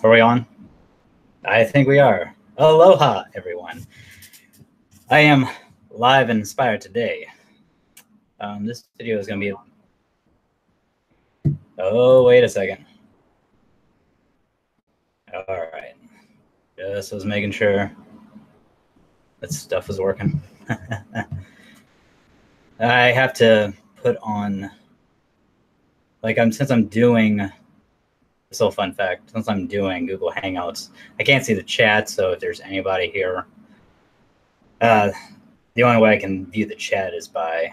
Are we on? I think we are. Aloha, everyone. I am live and inspired today. This video is going to be... Oh, wait a second. All right. Just was making sure that stuff was working. I have to put on... since I'm doing... This little fun fact, since I'm doing Google Hangouts, I can't see the chat, so if there's anybody here... the only way I can view the chat is by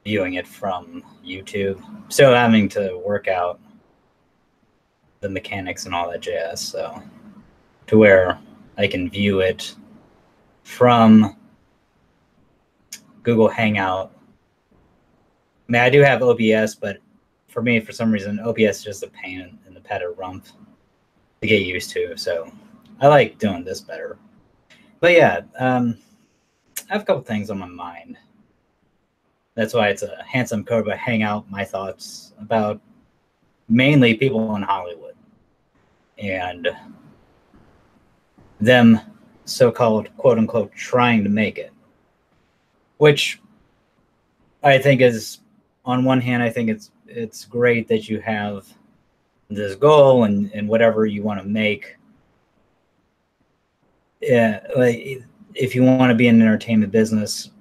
viewing it from YouTube. Still having to work out the mechanics and all that jazz, so to where I can view it from Google Hangout. I mean, I do have OBS, but for me, for some reason, OBS is just a pain in the pet of rump to get used to, so I like doing this better. But yeah, I have a couple things on my mind. That's why it's a Handsome Cobra Hangout, my thoughts about mainly people in Hollywood and them so-called quote-unquote trying to make it, which I think is, on one hand, I think it's great that you have this goal and whatever you want to make. Yeah, like if you want to be in entertainment business,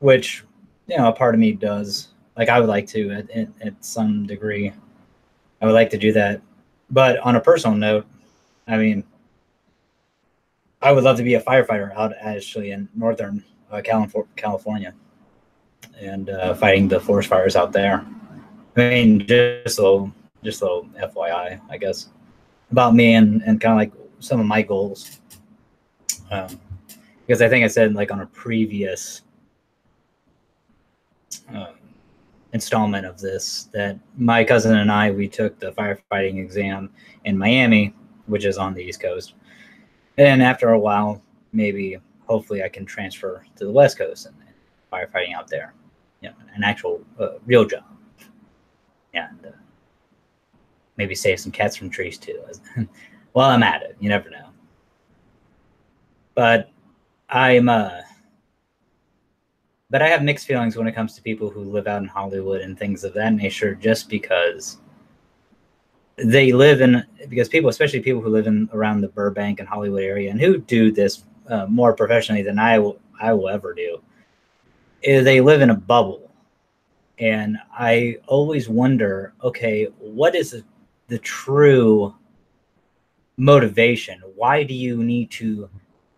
which, you know, a part of me does. Like, I would like to at some degree. I would like to do that. But on a personal note, I mean, I would love to be a firefighter out actually in Northern California and fighting the forest fires out there. I mean, just a little FYI, I guess, about me and kind of like some of my goals. Because I think I said, like, on a previous installment of this, that my cousin and I, we took the firefighting exam in Miami, which is on the East Coast. And after a while, maybe, hopefully, I can transfer to the West Coast and firefighting out there. You know, an actual real job. And maybe save some cats from trees, too. While I'm at it, you never know. But but I have mixed feelings when it comes to people who live out in Hollywood and things of that nature, just because they live in, because people, especially people who live in around the Burbank and Hollywood area and who do this more professionally than I will ever do, is they live in a bubble. And I always wonder, okay, what is the true motivation? Why do you need to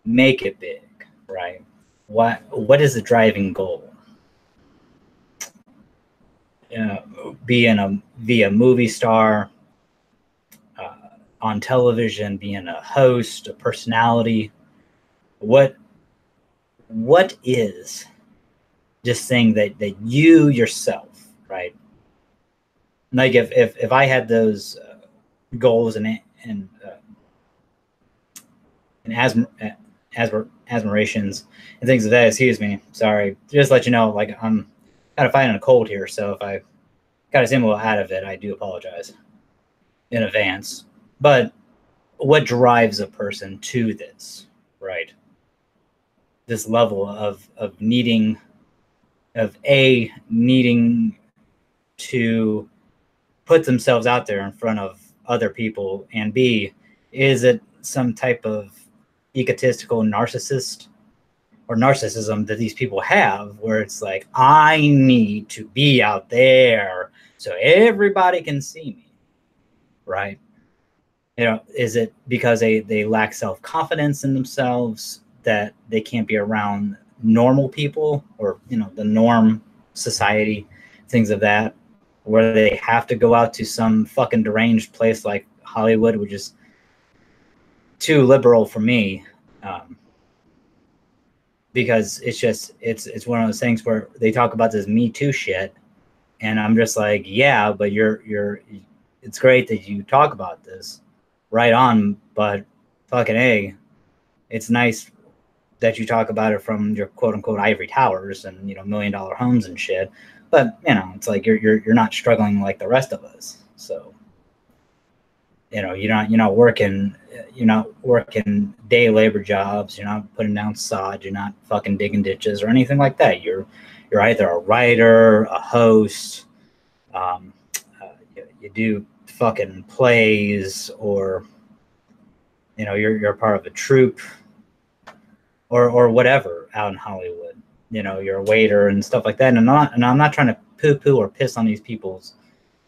make it big, right? What is the driving goal? Being a movie star, on television, being a host, a personality. What is this thing that you yourself, right? Like if I had those goals and admirations and things of that, excuse me, sorry, just let you know, like, I'm kind of fighting a cold here, so if I kind of seem a little out of it, I do apologize in advance. But what drives a person to this, right? This level of needing to put themselves out there in front of other people, and B, is it some type of egotistical narcissism that these people have, where it's like, I need to be out there so everybody can see me, right? You know, is it because they lack self-confidence in themselves, that they can't be around normal people, or, you know, the norm society, things of that, where they have to go out to some fucking deranged place like Hollywood, which is too liberal for me, because it's one of those things where they talk about this Me Too shit, and I'm just like, yeah, but it's great that you talk about this, right on, but fucking A, it's nice that you talk about it from your quote unquote ivory towers and, you know, $1 million homes and shit, but, you know, it's like you're not struggling like the rest of us. So you're not working day labor jobs. You're not putting down sod. You're not fucking digging ditches or anything like that. You're either a writer, a host, you do fucking plays, or you're part of a troupe, or whatever out in Hollywood. You're a waiter and stuff like that. And I'm not trying to poo-poo or piss on these people's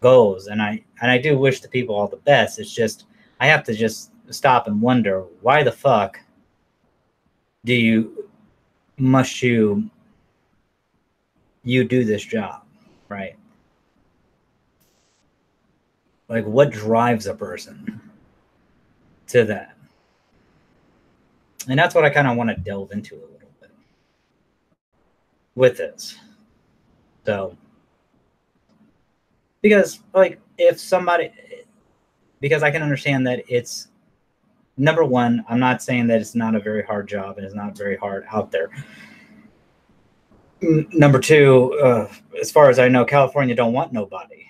goals. And I do wish the people all the best. It's just I have to just stop and wonder, why the fuck must you do this job, right? Like, what drives a person to that? And that's what I kind of want to delve into a little bit with this. So, because like because I can understand that it's, number one, I'm not saying that it's not a very hard job and it's not very hard out there. Number two, as far as I know, California don't want nobody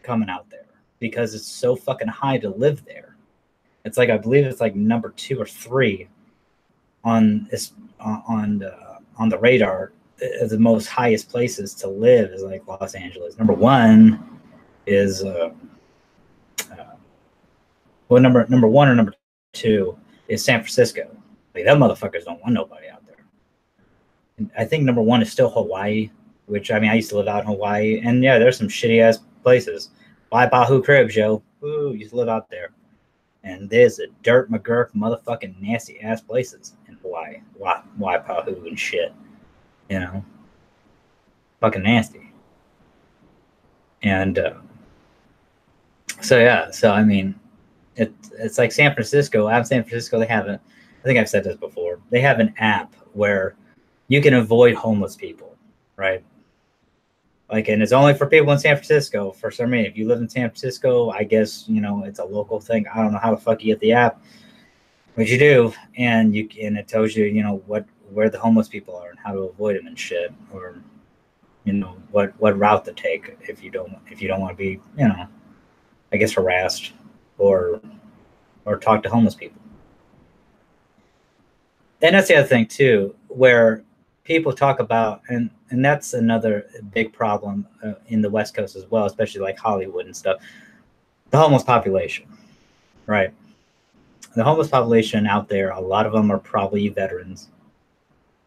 coming out there because it's so fucking high to live there. It's like, I believe it's like number 2 or 3 on the radar. The most highest places to live is like Los Angeles. Number 1 is number 1 or number 2 is San Francisco. Like, them motherfuckers don't want nobody out there. And I think number 1 is still Hawaii, which, I mean, I used to live out in Hawaii, and yeah, there's some shitty ass places. Waipahu Cribs, yo. Ooh, used to live out there. And there's a dirt McGurk motherfucking nasty ass places in Hawaii. Waipahu and shit. Fucking nasty. And so I mean, it's like San Francisco. Out of San Francisco, they have I think I've said this before, they have an app where you can avoid homeless people, right? Like, and it's only for people in San Francisco. For some reason, if you live in San Francisco, I guess, it's a local thing. I don't know how the fuck you get the app, but you do. And it tells you, where the homeless people are and how to avoid them and shit. Or, what route to take if you don't want to be, I guess, harassed or talk to homeless people. And that's the other thing too, where people talk about, and that's another big problem in the West Coast as well, especially like Hollywood and stuff, the homeless population, right? The homeless population out there, a lot of them are probably veterans,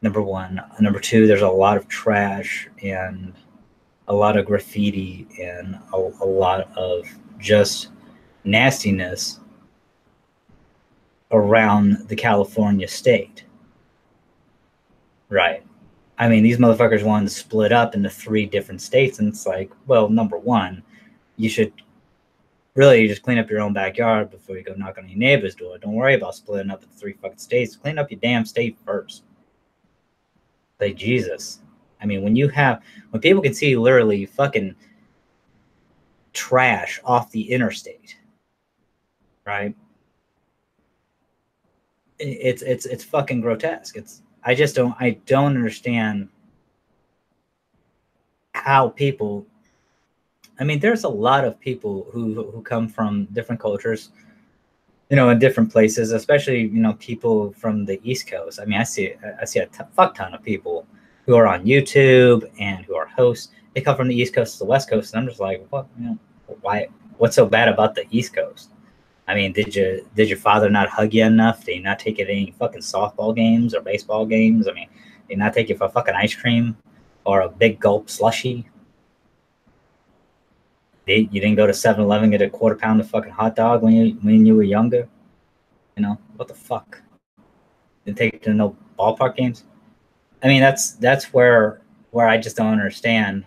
number 1. Number 2, there's a lot of trash and a lot of graffiti and a lot of just nastiness around the California state, right? I mean, these motherfuckers wanted to split up into 3 different states, and it's like, well, number 1, you should really just clean up your own backyard before you go knock on your neighbor's door. Don't worry about splitting up into 3 fucking states. Clean up your damn state first. Like, Jesus. I mean, when people can see literally fucking trash off the interstate, right? It's fucking grotesque. I don't understand how people, I mean, there's a lot of people who come from different cultures, in different places, especially, people from the East Coast. I mean, I see a fuck ton of people who are on YouTube and who are hosts. They come from the East Coast to the West Coast, and I'm just like, what? Why? What's so bad about the East Coast? I mean, did your father not hug you enough? Did he not take you to any fucking softball games or baseball games? I mean, did he not take you for fucking ice cream or a big gulp slushie? You didn't go to 7-Eleven get a quarter pound of fucking hot dog when you were younger? What the fuck? Didn't take you to no ballpark games? I mean, that's where I just don't understand.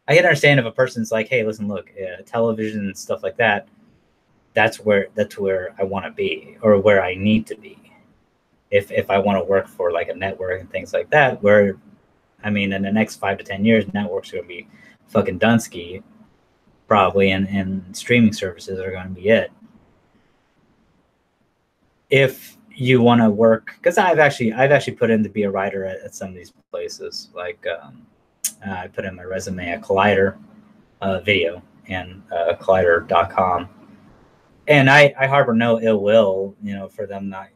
I can understand if a person's like, hey, listen, look, television and stuff like that, that's where I want to be, or where I need to be, if I want to work for like a network and things like that, where, I mean, in the next 5 to 10 years, networks are going to be fucking Dunsky probably, and streaming services are going to be it. If you want to work, because I've actually put in to be a writer at some of these places, like I put in my resume at Collider Video and Collider.com. And I harbor no ill will, you know, for them not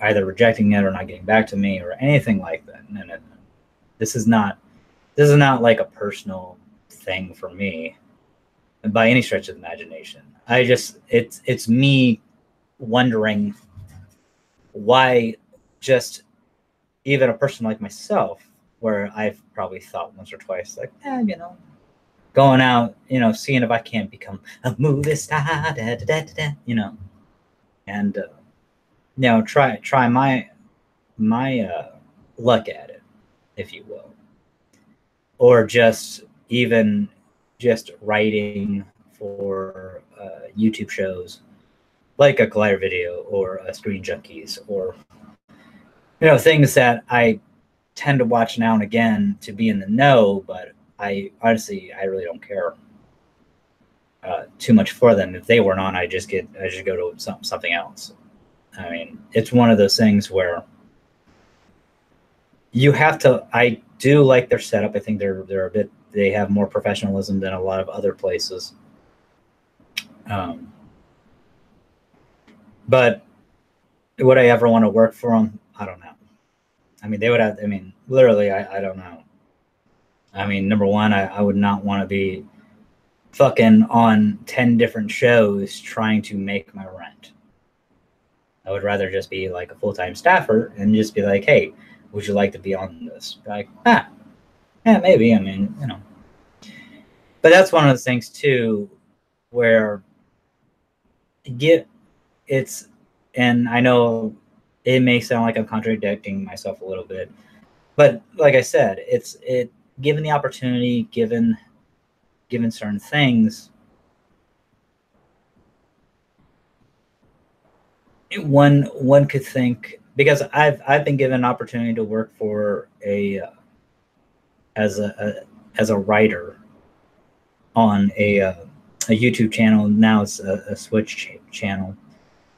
either rejecting it or not getting back to me or anything like that. No, no, no. This is not like a personal thing for me by any stretch of the imagination. I just it's me wondering why just even a person like myself, where I've probably thought once or twice, like, you know, going out, you know, seeing if I can't become a movie star, you know, and you know, try my luck at it, if you will, or just even just writing for YouTube shows like a Collider Video or a Screen Junkies, or you know, things that I tend to watch now and again to be in the know, but I honestly I really don't care too much for them. If they weren't on, I just go to something else. I mean, it's one of those things where you have to. I do like their setup. I think they're a bit. They have more professionalism than a lot of other places. But would I ever want to work for them? I don't know. I mean, they would have. I mean, literally, I don't know. I mean, number one, I would not want to be fucking on 10 different shows trying to make my rent. I would rather just be like a full-time staffer and just be like, hey, would you like to be on this? Like, yeah, maybe. I mean, you know. But that's one of those things too, where it's, and I know it may sound like I'm contradicting myself a little bit, but like I said, given the opportunity, given certain things, one could think, because I've been given an opportunity to work for as a writer on a YouTube channel. Now it's a Switch channel,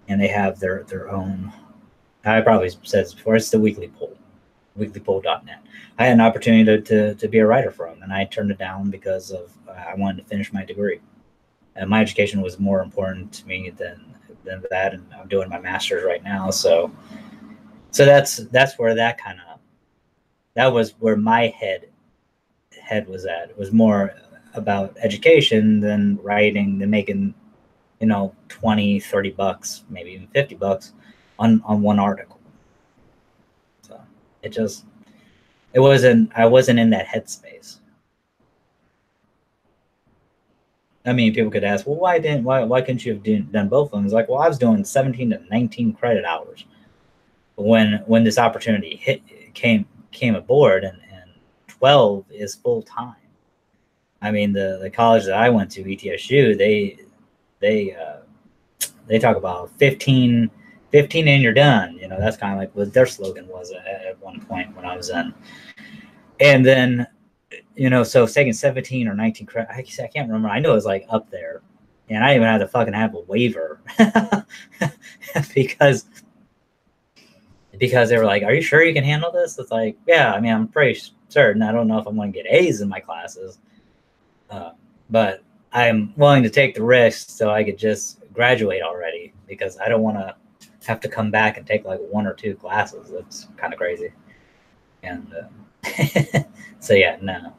and they have their own. I probably said this before. It's the Weekly Poll, weeklypoll.net. I had an opportunity to be a writer for them, and I turned it down because of I wanted to finish my degree, and my education was more important to me than that. And I'm doing my master's right now, so that's where that was where my head was at. It was more about education than writing, than making, you know, 20, 30 bucks, maybe even 50 bucks on one article. So I wasn't in that headspace. I mean, people could ask, well, why couldn't you have done both of them? It's like, well, I was doing 17 to 19 credit hours when this opportunity came aboard, and 12 is full time. I mean, the college that I went to, ETSU, they talk about 15 and you're done. You know, that's kind of like what their slogan was at one point when I was in. And then, you know, so taking 17 or 19 credit, I can't remember. I know it was like up there, and I even had to fucking have a waiver because they were like, "Are you sure you can handle this?" It's like, yeah, I mean, I'm pretty certain. I don't know if I'm going to get A's in my classes, but I'm willing to take the risk so I could just graduate already, because I don't want to have to come back and take like 1 or 2 classes. That's kind of crazy. And so yeah, no.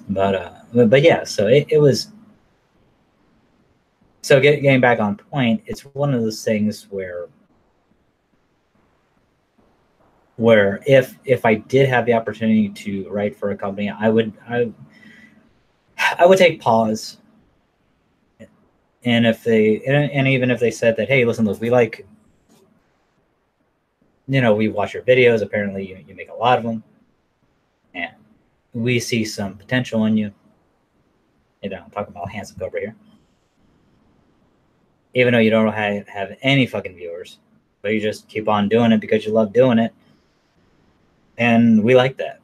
But yeah, so it was. So getting back on point, it's one of those things where if I did have the opportunity to write for a company, I would take pause. And if they, and even if they said that, hey, listen, look, we like, you know, we watch your videos. Apparently, you make a lot of them, and we see some potential in you. You know, I'm talking about handsome Cobra here. Even though you don't have any fucking viewers, but you just keep on doing it because you love doing it, and we like that.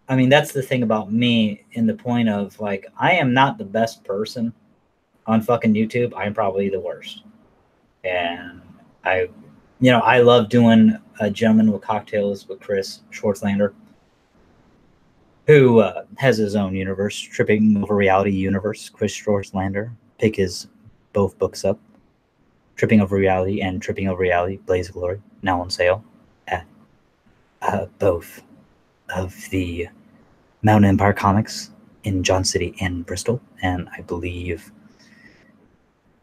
I mean, that's the thing about me, in the point of, like, I am not the best person on fucking YouTube. I'm probably the worst. And I love doing a Gentleman with Cocktails with Chris Schwartzlander, who has his own universe, Tripping Over Reality universe, Chris Schwartzlander. pick his both books up, Tripping Over Reality and Tripping Over Reality, Blaze of Glory, now on sale at both of the Mountain Empire Comics in John City and Bristol, and I believe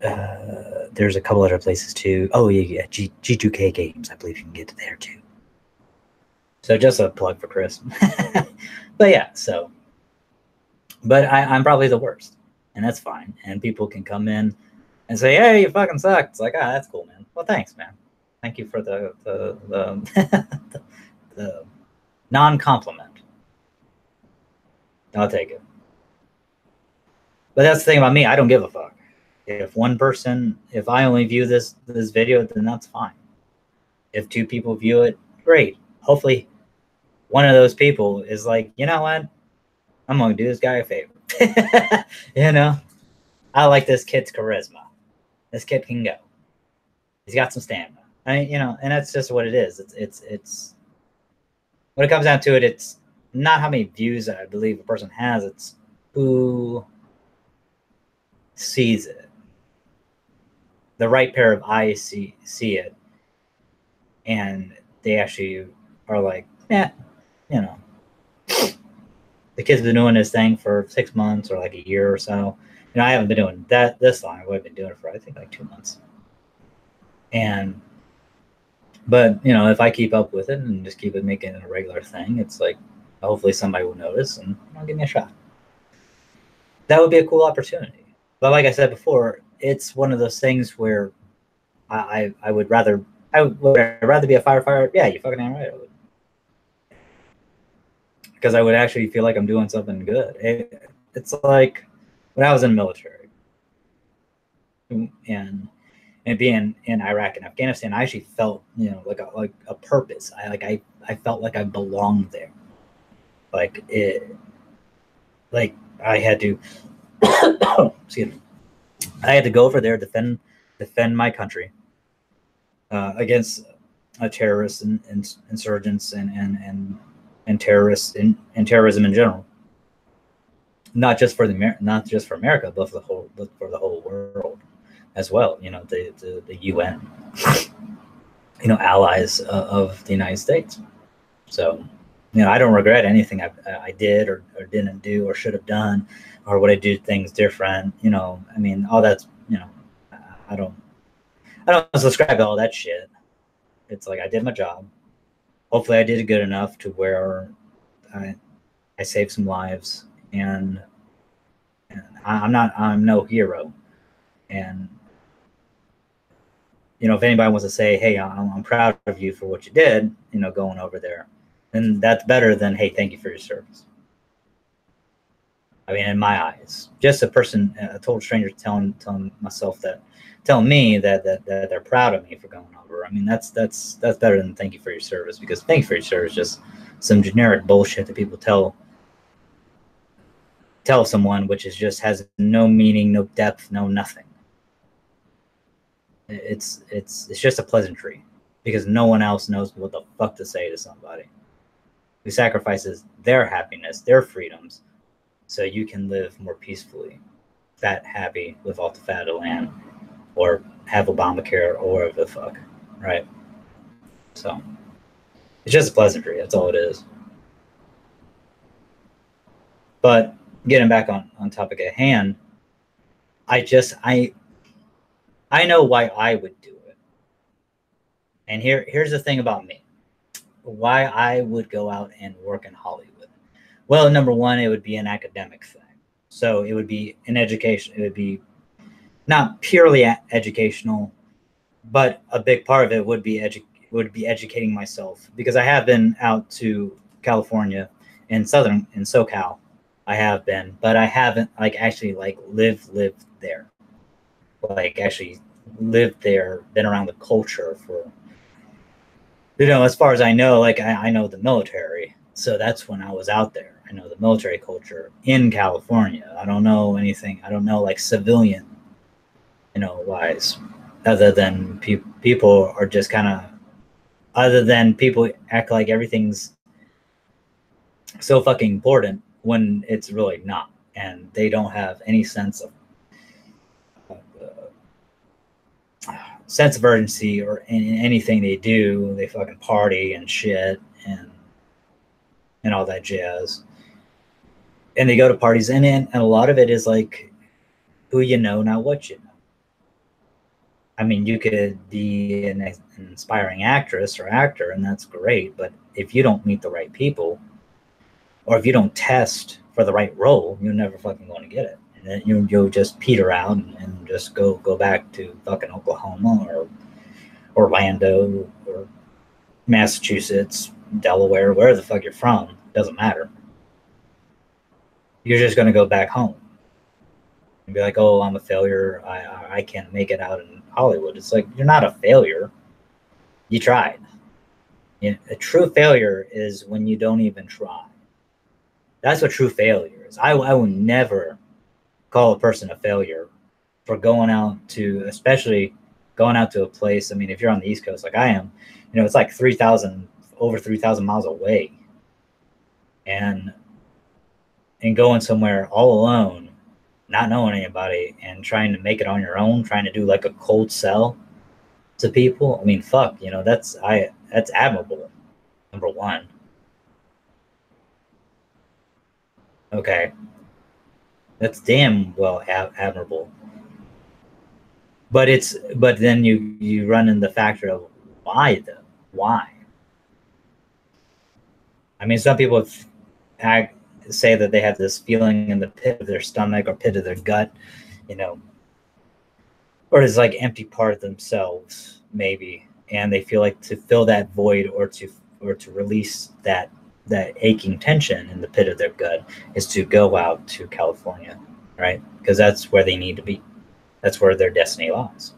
there's a couple other places too. Oh yeah, G2K Games. I believe you can get to there too. So just a plug for Chris. But yeah, so. But I'm probably the worst, and that's fine. And people can come in and say, "Hey, you fucking suck." It's like, that's cool, man. Well, thanks, man. Thank you for the the non-compliment. I'll take it. But that's the thing about me. I don't give a fuck. If one person, if I only view this video, then that's fine. If two people view it, great. Hopefully, one of those people is like, you know what? I'm gonna do this guy a favor. You know, I like this kid's charisma. This kid can go. He's got some stamina. You know, and that's just what it is. It's when it comes down to it, it's not how many views I believe a person has. It's who sees it. The right pair of eyes see it, and they actually are like, yeah, you know, the kid's been doing this thing for 6 months or like a year or so. You know, I haven't been doing that this long. I've been doing it for, I think, like 2 months. But you know, if I keep up with it and just keep it making it a regular thing, it's like hopefully somebody will notice and give me a shot. That would be a cool opportunity. But like I said before, it's one of those things where I would rather be a firefighter. Yeah, you fucking damn right I would. Because I would actually feel like I'm doing something good. It's like when I was in the military and being in Iraq and Afghanistan, I actually felt, you know, like a purpose. I felt like I belonged there. Like I had to excuse me. I had to go over there, defend my country against terrorists and insurgents and terrorists and terrorism in general. Not just for America, but for the whole world as well. You know, the UN, you know, allies of the United States. So, you know, I don't regret anything I did or didn't do or should have done, or would I do things different. You know, I mean, all that's, you know, I don't subscribe to all that shit. It's like I did my job. Hopefully I did it good enough to where I saved some lives, and I'm no hero. And you know, if anybody wants to say, hey, I'm proud of you for what you did, you know, going over there, then that's better than, hey, thank you for your service. I mean, in my eyes, just a total stranger telling me that they're proud of me for going over. I mean, that's better than thank you for your service, because thank you for your service is just some generic bullshit that people tell someone, which is just has no meaning, no depth, no nothing. It's just a pleasantry, because no one else knows what the fuck to say to somebody who sacrifices their happiness, their freedoms, so you can live more peacefully, fat, happy, live off the fat of the land, or have Obamacare, or whatever the fuck, right? So it's just a pleasantry. That's all it is. But getting back on topic at hand, I know why I would do it. And here's the thing about me. Why I would go out and work in Hollywood. Well, number one, it would be an academic thing. So it would be an education. It would be not purely educational, but a big part of it would be educating myself, because I have been out to California in SoCal. I have been, but I haven't actually lived there. Like actually lived there, been around the culture for, you know, as far as I know, I know the military. So that's when I was out there. I know the military culture in California. I don't know anything. I don't know civilian, you know, wise, other than people are just kind of, other than people act like everything's so fucking important when it's really not. And they don't have any sense of sense of urgency, or in anything they do, they fucking party and shit and all that jazz. And they go to parties, and a lot of it is like who you know, not what you know. I mean, you could be an inspiring actress or actor, and that's great. But if you don't meet the right people, or if you don't test for the right role, you're never fucking going to get it. And then you'll just peter out and just go back to fucking Oklahoma or Orlando or Massachusetts, Delaware, where the fuck you're from. Doesn't matter. You're just going to go back home and be like, oh, I'm a failure. I can't make it out in Hollywood. It's like, you're not a failure. You tried. You know, a true failure is when you don't even try. That's what true failure is. I will never call a person a failure for going out to, especially going out to a place. I mean, if you're on the East Coast like I am, you know, it's like over 3,000 miles away. And going somewhere all alone, not knowing anybody, and trying to make it on your own, trying to do like a cold sell to people. I mean, fuck, you know, that's admirable. Number one. Okay. That's damn well admirable. But then you run in the factor of why though? Why? I mean, some people say that they have this feeling in the pit of their stomach or pit of their gut, you know, or it's like empty part of themselves, maybe, and they feel like to fill that void or to release that aching tension in the pit of their gut is to go out to California, right? Because that's where they need to be. That's where their destiny lies.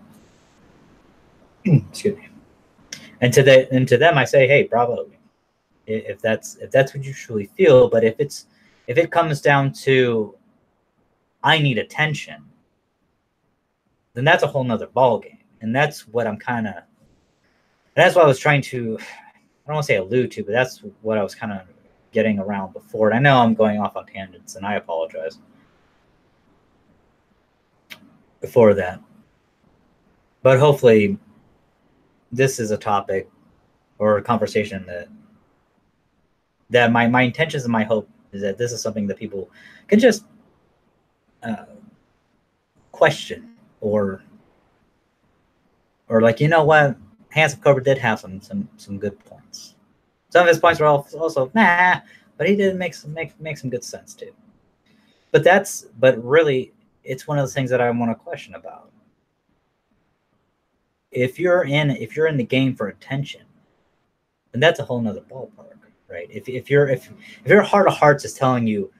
Excuse me. And to them, I say, hey, bravo. If that's what you truly feel, but if it comes down to I need attention, then that's a whole nother ballgame. And that's what that's what I was trying to, I don't want to say allude to, but that's what I was kind of getting around before. And I know I'm going off on tangents, and I apologize before that. But hopefully this is a topic or a conversation that my intentions and my hope is that this is something that people can just question or like, you know what, Hands of Cobra did have some good points. Some of his points were also nah, but he did make some good sense too. But really, it's one of those things that I want to question about. If you're in the game for attention, then that's a whole nother ballpark, right? If your heart of hearts is telling you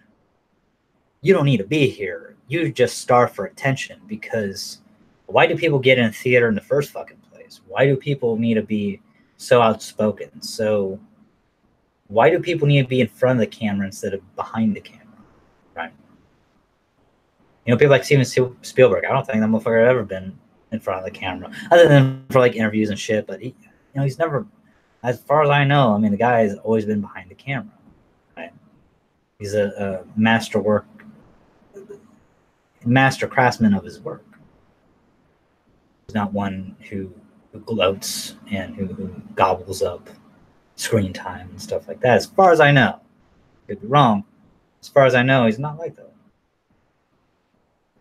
you don't need to be here, you just starve for attention. Because why do people get in theater in the first fucking place? Why do people need to be so outspoken? So why do people need to be in front of the camera instead of behind the camera, right? You know, people like Steven Spielberg, I don't think that motherfucker had ever been in front of the camera, other than for like interviews and shit. But he's never, as far as I know, I mean, the guy has always been behind the camera, right? He's a master craftsman of his work. He's not one who gloats and who gobbles up screen time and stuff like that. As far as I know, could be wrong. As far as I know, he's not like that.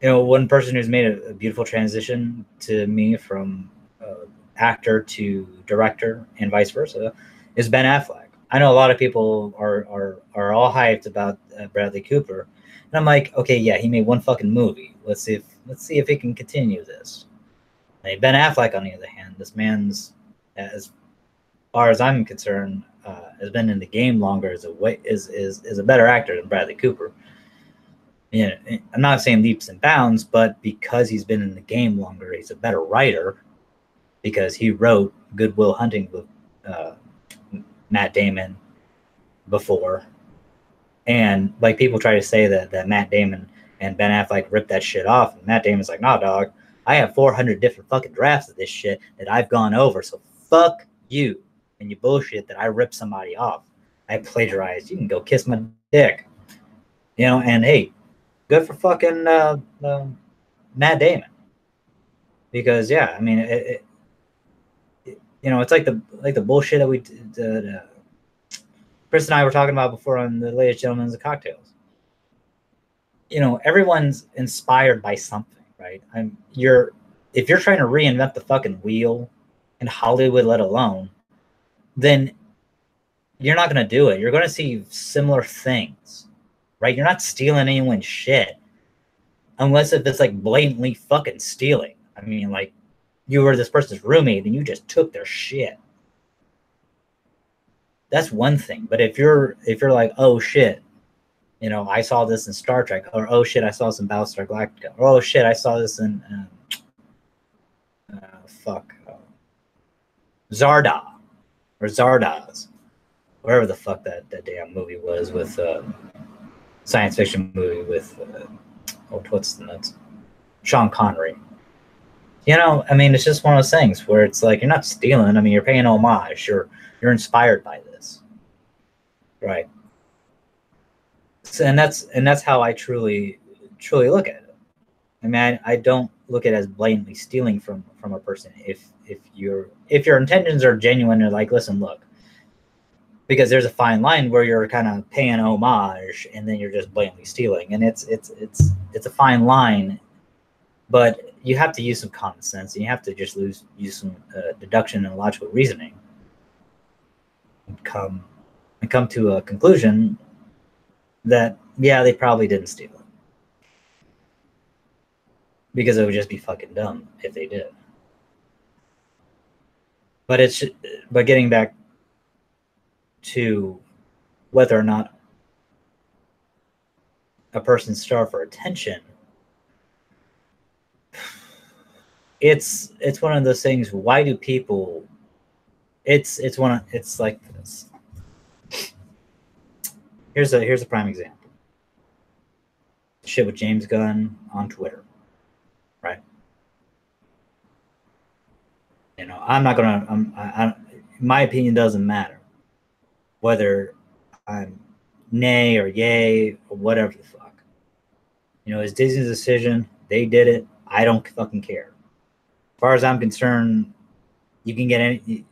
You know, one person who's made a beautiful transition to me from actor to director and vice versa is Ben Affleck. I know a lot of people are all hyped about Bradley Cooper, and I'm like, okay, yeah, he made one fucking movie. Let's see if he can continue this. I mean, Ben Affleck, on the other hand, this man's, as far as I'm concerned, has been in the game longer. Is a better actor than Bradley Cooper. You know, I'm not saying leaps and bounds, but because he's been in the game longer, he's a better writer because he wrote Good Will Hunting with Matt Damon before. And like people try to say that Matt Damon and Ben Affleck ripped that shit off, and Matt Damon's like, nah, dog, I have 400 different fucking drafts of this shit that I've gone over, so fuck you and you bullshit that I ripped somebody off. I plagiarized. You can go kiss my dick. You know, and hey, good for fucking Matt Damon. Because yeah, I mean, you know, it's like the bullshit that Chris and I were talking about before on the latest Gentlemen's Cocktails. You know, everyone's inspired by something, right? If you're trying to reinvent the fucking wheel in Hollywood, let alone, then you're not going to do it. You're going to see similar things, right? You're not stealing anyone's shit unless if it's like blatantly fucking stealing. I mean, like you were this person's roommate and you just took their shit. That's one thing. But if you're like, oh shit, you know, I saw this in Star Trek, or oh shit, I saw this in Battlestar Galactica, or oh shit, I saw this in Zarda or Zardoz, whatever the fuck that damn movie was with science fiction movie with what's the nuts, Sean Connery. You know, I mean, it's just one of those things where it's like you're not stealing. I mean, you're paying homage. You're inspired by this, right? So, and that's how I truly look at it. I mean, I don't look at it as blatantly stealing from a person. If your intentions are genuine, you're like, listen, look, because there's a fine line where you're kind of paying homage and then you're just blatantly stealing, and it's a fine line, but you have to use some common sense and you have to just use some deduction and logical reasoning and come to a conclusion that yeah, they probably didn't steal it, because it would just be fucking dumb if they did. But getting back to whether or not a person's starved for attention, it's one of those things. Why do people? It's like this. Here's a prime example. Shit with James Gunn on Twitter, right? You know, I'm not gonna. My opinion doesn't matter whether I'm nay or yay or whatever the fuck. You know, it's Disney's decision. They did it. I don't fucking care. As far as I'm concerned, you can get anybody.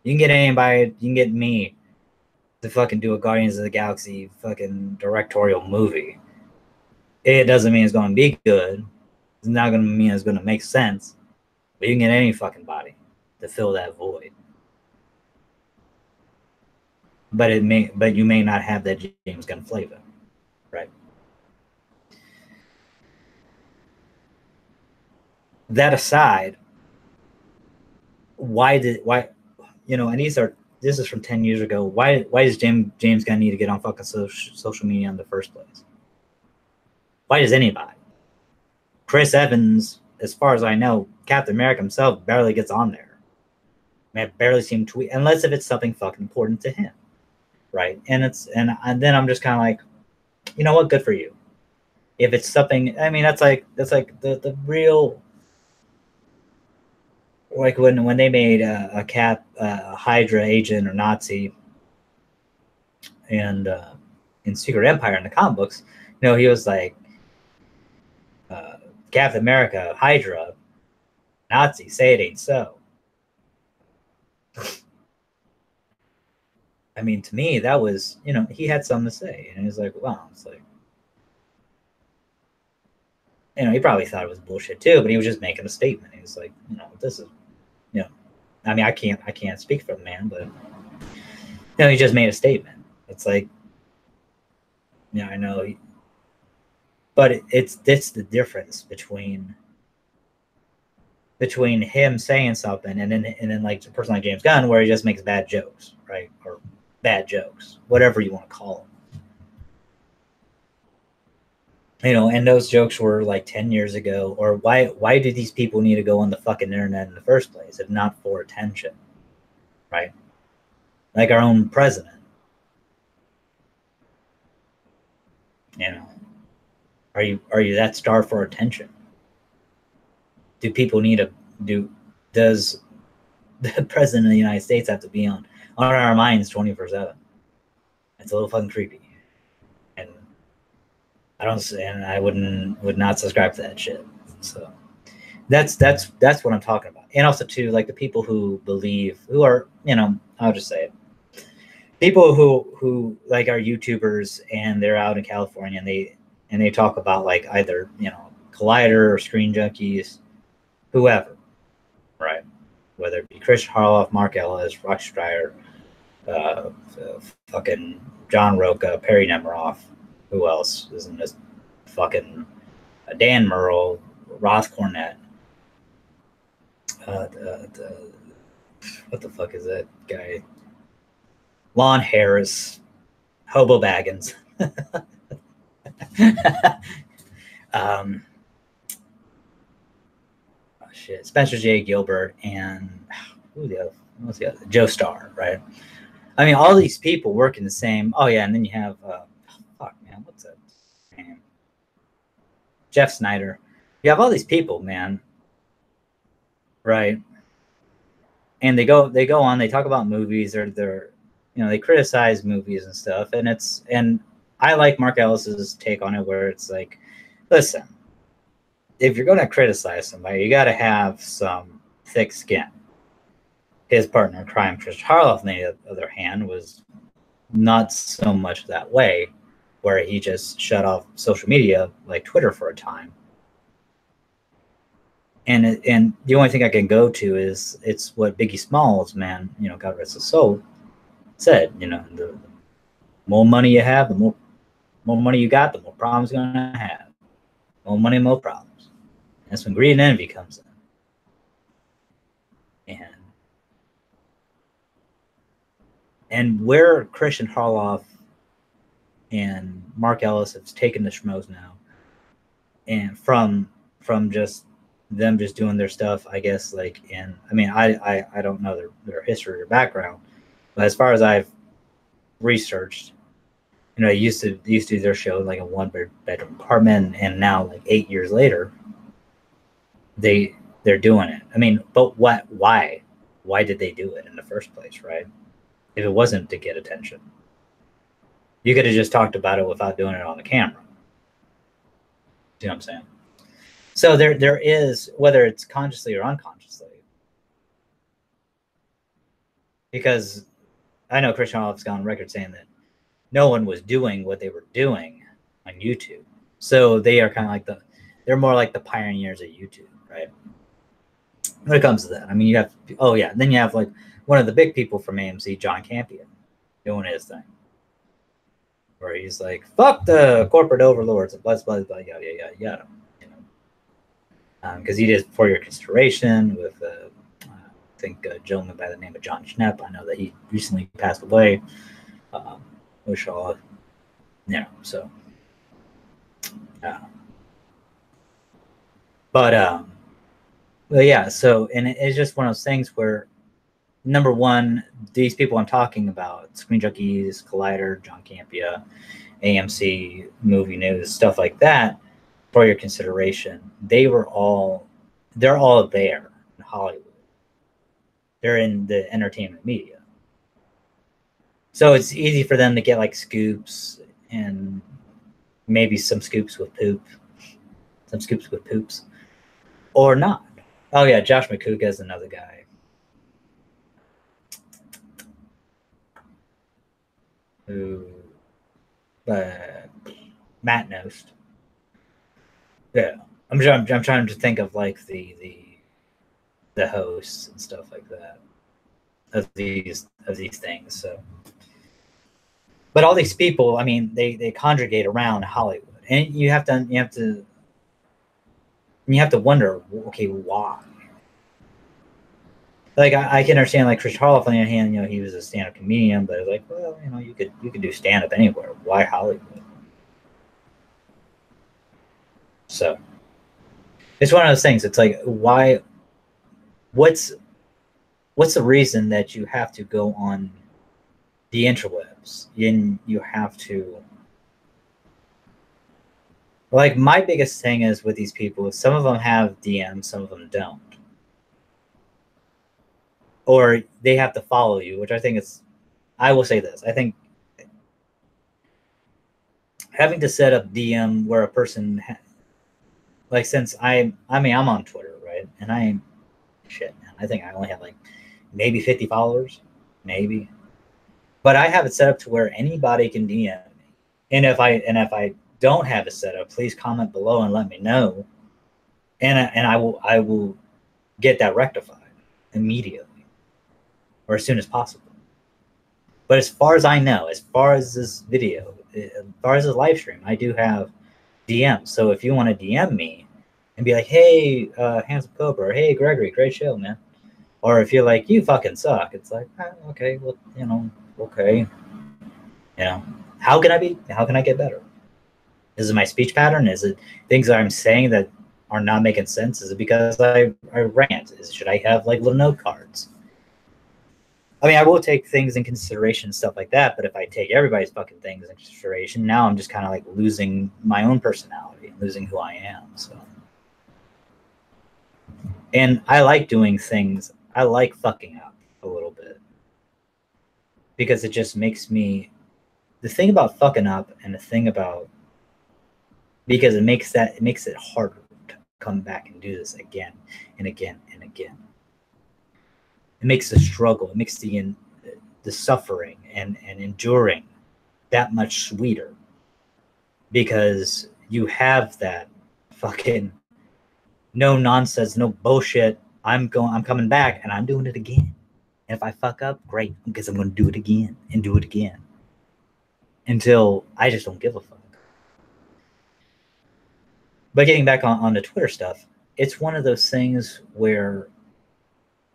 You can get me to fucking do a Guardians of the Galaxy fucking directorial movie. It doesn't mean it's going to be good. It's not going to mean it's going to make sense. But you can get any fucking body to fill that void. But you may not have that James Gunn flavor, right? That aside, why you know, and this is from 10 years ago. Why does James Gunn need to get on fucking social media in the first place? Why does anybody? Chris Evans, as far as I know, Captain America himself barely gets on there. I barely see him tweet unless if it's something fucking important to him, right? And then I'm just kind of like, you know what? Good for you. If it's something, I mean, that's like the real, like when they made a Hydra agent or Nazi, and in Secret Empire in the comic books, you know, he was like Captain America, Hydra, Nazi, say it ain't so. I mean, to me, that was, you know, he had something to say, and he was like, wow, it's like, you know, he probably thought it was bullshit too, but he was just making a statement. He was like, you know, this is, you know, I mean, I can't speak for the man, but you know, he just made a statement. It's like, yeah, I know, but it's the difference between him saying something and then like a person like James Gunn, where he just makes bad jokes, right? Or bad jokes, whatever you want to call them. You know, and those jokes were like 10 years ago. Or why do these people need to go on the fucking internet in the first place if not for attention, right? Like our own president. You know, are you that starved for attention? Do people need does the president of the United States have to be on our minds 24/7? It's a little fucking creepy, and I would not subscribe to that shit. So That's what I'm talking about. And also too, like the people who believe, who are, you know, I'll just say it. People who like are YouTubers and they're out in California and they talk about like either, you know, Collider or Screen Junkies, whoever, right? Whether it be Christian Harloff, Mark Ellis, Rock Stryer, fucking John Roca, Perry Nemiroff, who else is in this fucking Dan Murrell, Ross Cornett, what the fuck is that guy? Lon Harris, Hobo Baggins. Oh shit, Spencer J. Gilbert and what's the other? Joe Starr, right? I mean, all these people work in the same. Oh yeah, and then you have fuck man, what's that name? Jeff Snyder. You have all these people, man, right? And they go on. They talk about movies, or they're you know they criticize movies and stuff, and I like Mark Ellis's take on it, where it's like, listen, if you're going to criticize somebody, you got to have some thick skin. His partner in crime, Christian Harloff, on the other hand, was not so much that way, where he just shut off social media like Twitter for a time. And the only thing I can go to is it's what Biggie Smalls, man, you know, God rest his soul, said. You know, the more money you have, the more money you got, the more problems you're gonna have. More money, more problems. That's when greed and envy comes in. And where Christian Harloff and Mark Ellis have taken the schmoes now, and from just them just doing their stuff, I guess, like in, I mean, I don't know their history or background, but as far as I've researched, you know, they used to do their show like a one-bedroom apartment, and now like 8 years later, they're doing it. I mean, but why did they do it in the first place, right? If it wasn't to get attention, you could have just talked about it without doing it on the camera. You know what I'm saying? So there is, whether it's consciously or unconsciously, because I know Christian Harloff's gone on record saying that no one was doing what they were doing on YouTube. So they are kind of like they're more like the pioneers of YouTube, right? When it comes to that, I mean, you have, oh yeah, then you have like one of the big people from AMC, John Campion, doing his thing, where he's like, "Fuck the corporate overlords," and blah blah blah, yada yada yada, you know, because he did For Your Consideration with, I think, a gentleman by the name of John Schnepp. I know that he recently passed away. Wish all, you know, so, but yeah, so, and it's just one of those things where, number one, these people I'm talking about, Screen Junkies, Collider, John Campia, AMC, Movie News, stuff like that, For Your Consideration, they're all there in Hollywood. They're in the entertainment media. So it's easy for them to get like scoops and maybe some scoops with poops, or not. Oh yeah, Josh McCouga is another guy who, Matt Nost. Yeah, I'm trying to think of like the hosts and stuff like that of these things. So, but all these people, I mean, they congregate around Hollywood, and you have to wonder, okay, why? Like I can understand, like Chris Harloff on the other hand, you know, he was a stand-up comedian, but it's like, well, you know, you could do stand-up anywhere. Why Hollywood? So it's one of those things. It's like, why? What's the reason that you have to go on the interwebs and you have to, like, my biggest thing is with these people is some of them have DMs, some of them don't, or they have to follow you, which I think is, I will say this, I think having to set up DM where a person like, since I'm on Twitter, right, right? And I shit, man. I think I only have like maybe 50 followers, maybe. But I have it set up to where anybody can DM me. And if I don't have it set up, please comment below and let me know. And I will get that rectified immediately or as soon as possible. But as far as I know, as far as this video, as far as this live stream, I do have DMs. So if you want to DM me and be like, hey, Handsome Cobra, or hey, Gregory, great show, man. Or if you're like, you fucking suck, it's like, okay, well, okay. How can I get better? Is it my speech pattern? Is it things that I'm saying that are not making sense? Is it because I rant? Should I have like little note cards? I mean, I will take things in consideration, stuff like that. But if I take everybody's fucking things in consideration, now I'm just kind of like losing my own personality, losing who I am. So, and I like doing things. I like fucking up a little bit because it just makes me. The thing about fucking up, and the thing about because it makes it harder to come back and do this again and again and again. It makes the struggle. It makes the suffering and enduring that much sweeter because you have that fucking no nonsense, no bullshit. I'm coming back and I'm doing it again. And if I fuck up, great, because I'm going to do it again and do it again until I just don't give a fuck. But getting back on the Twitter stuff, it's one of those things where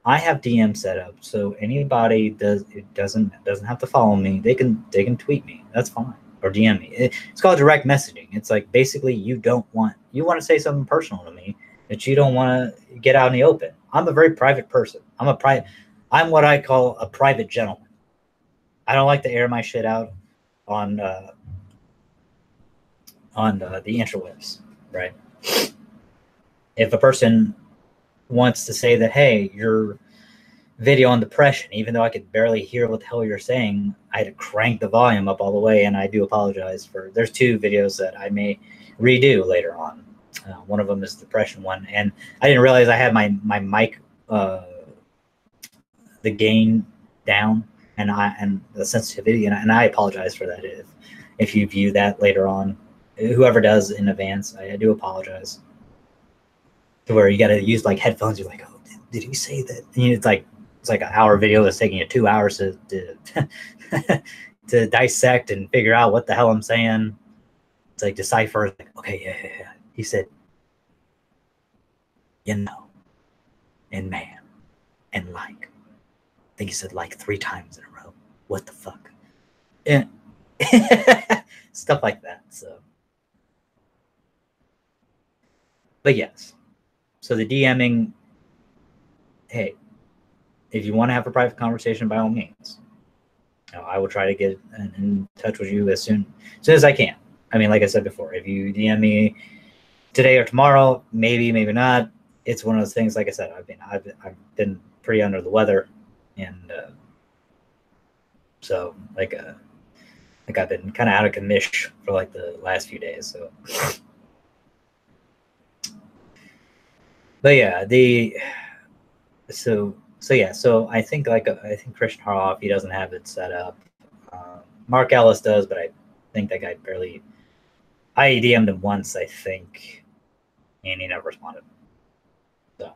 I have DM set up, so anybody doesn't have to follow me. They can tweet me. That's fine, or DM me. It's called direct messaging. It's like basically you want to say something personal to me that you don't want to get out in the open. I'm a very private person. I'm what I call a private gentleman. I don't like to air my shit out on the interwebs, right? If a person wants to say that, hey, your video on depression, even though I could barely hear what the hell you're saying, I had to crank the volume up all the way, and I do apologize for. There's 2 videos that I may redo later on. One of them is the depression one, and I didn't realize I had my mic, the gain down, and the sensitivity, and I apologize for that. If you view that later on, whoever does in advance, I do apologize. To where you got to use like headphones, you're like, oh, did he say that? And it's like an hour video that's taking you 2 hours to to dissect and figure out what the hell I'm saying. It's like decipher. Like, okay, yeah. He said, and man, and like. I think he said like 3 times in a row. What the fuck? And stuff like that. So, but yes. So the DMing, hey, if you want to have a private conversation, by all means, I will try to get in touch with you as soon as I can. I mean, like I said before, if you DM me today or tomorrow, maybe not. It's one of those things. Like I said, I've been pretty under the weather, and so like I've been kind of out of commish for like the last few days. So, but yeah, so I think Christian Harloff, he doesn't have it set up. Mark Ellis does, but I think that guy barely. I DM'd him once, I think, and he never responded. So,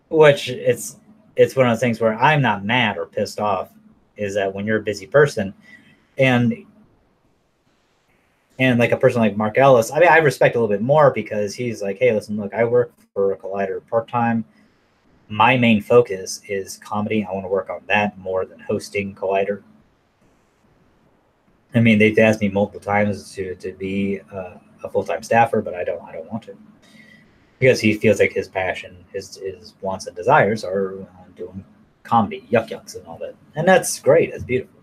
which it's one of those things where I'm not mad or pissed off. Is that when you're a busy person, and like a person like Mark Ellis, I mean, I respect a little bit more because he's like, hey, listen, look, I work for Collider part-time. My main focus is comedy. I want to work on that more than hosting Collider. I mean, they've asked me multiple times to be a full-time staffer, but I don't want to, because he feels like his passion, his wants and desires are doing comedy, yucks and all that, and that's great. That's beautiful.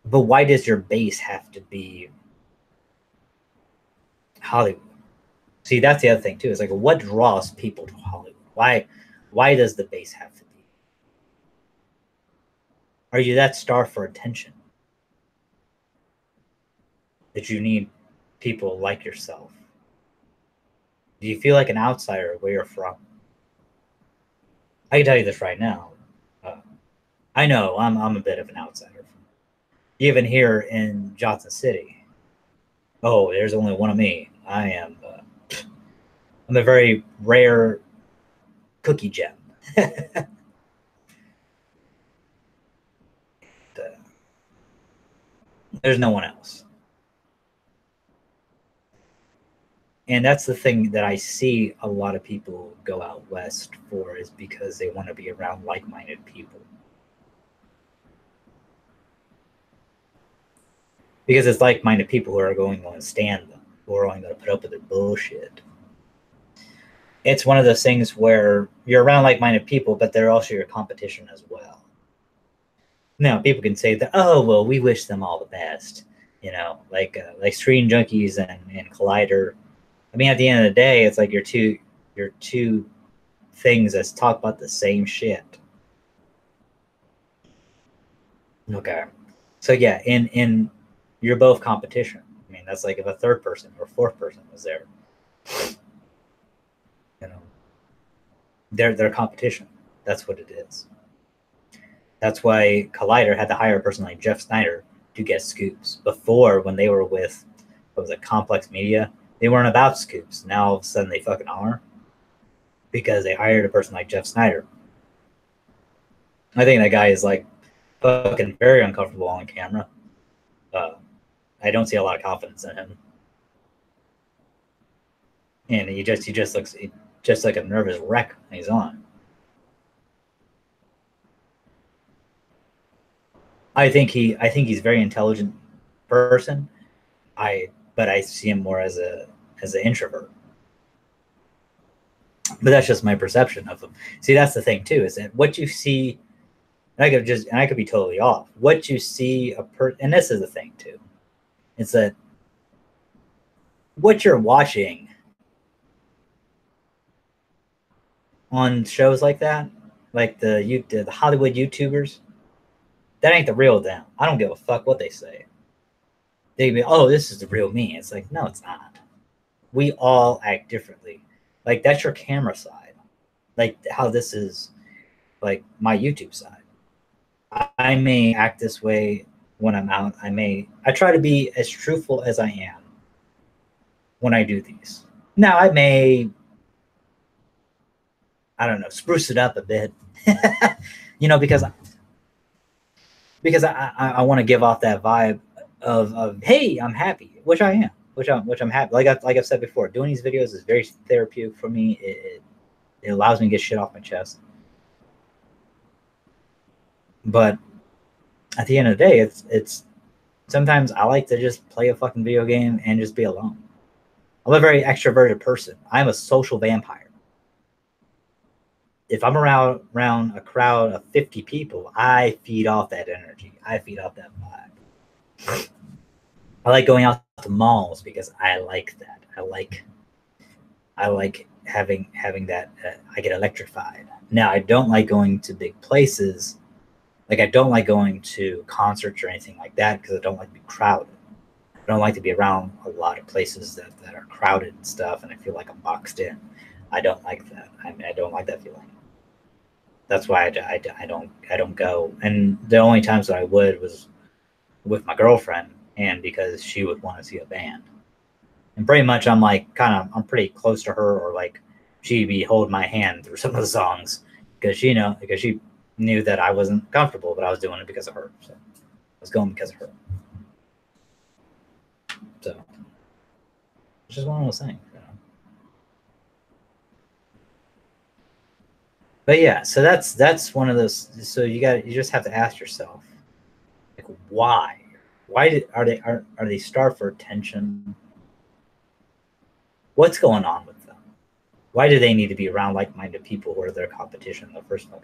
But why does your base have to be Hollywood? See, that's the other thing too. It's like, what draws people to Hollywood? Why does the base have to be? Are you that star for attention that you need people like yourself? Do you feel like an outsider where you're from? I can tell you this right now. I know I'm a bit of an outsider. Even here in Johnson City. Oh, there's only one of me. I'm a very rare cookie gem. There's no one else. And that's the thing that I see a lot of people go out west for, is because they want to be around like-minded people. Because it's like-minded people who are going to stand them, who are only going to put up with their bullshit. It's one of those things where you're around like-minded people, but they're also your competition as well. Now, people can say that, oh, well, we wish them all the best, you know, like Screen Junkies and Collider. I mean, at the end of the day, it's like you're two things that talk about the same shit. Okay, so yeah, in you're both competition. I mean, that's like if a third person or fourth person was there, you know, they're competition. That's what it is. That's why Collider had to hire a person like Jeff Snyder to get scoops. Before, when they were with, what was it, Complex Media, they weren't about scoops. Now all of a sudden they fucking are, because they hired a person like Jeff Snyder. I think that guy is like fucking very uncomfortable on camera. I don't see a lot of confidence in him, and he just looks just like a nervous wreck when he's on. I think he's a very intelligent person. But I see him more as an introvert. But that's just my perception of him. See, that's the thing too, is that what you see, and I could be totally off. What you see and this is the thing too, it's that what you're watching on shows like that, like the Hollywood YouTubers, that ain't the real them. I don't give a fuck what they say. They be, oh, this is the real me. It's like, no, it's not. We all act differently. Like, that's your camera side. Like how this is like my YouTube side. I may act this way when I'm out. I try to be as truthful as I am when I do these. Now I may, I don't know, spruce it up a bit, you know, because I want to give off that vibe of hey, I'm happy, which I am, which I'm happy. Like I've said before, doing these videos is very therapeutic for me. It allows me to get shit off my chest. But at the end of the day, it's sometimes I like to just play a fucking video game and just be alone. I'm a very extroverted person. I'm a social vampire. If I'm around a crowd of 50 people, I feed off that energy. I feed off that vibe. I like going out to malls because I like that. I like having that. I get electrified. Now, I don't like going to big places. Like, I don't like going to concerts or anything like that because I don't like to be crowded. I don't like to be around a lot of places that are crowded and stuff, and I feel like I'm boxed in. I don't like that. I mean, I don't like that feeling. That's why I don't go. And the only times that I would was with my girlfriend, and because she would want to see a band. And pretty much I'm pretty close to her, or like she'd be holding my hand through some of the songs because she knew that I wasn't comfortable, but I was doing it because of her. So I was going because of her. So it's just one of those things, you know. But yeah, so that's one of those. So you just have to ask yourself, like, why? Why are they starved for attention? What's going on with them? Why do they need to be around like-minded people who are their competition in the first place?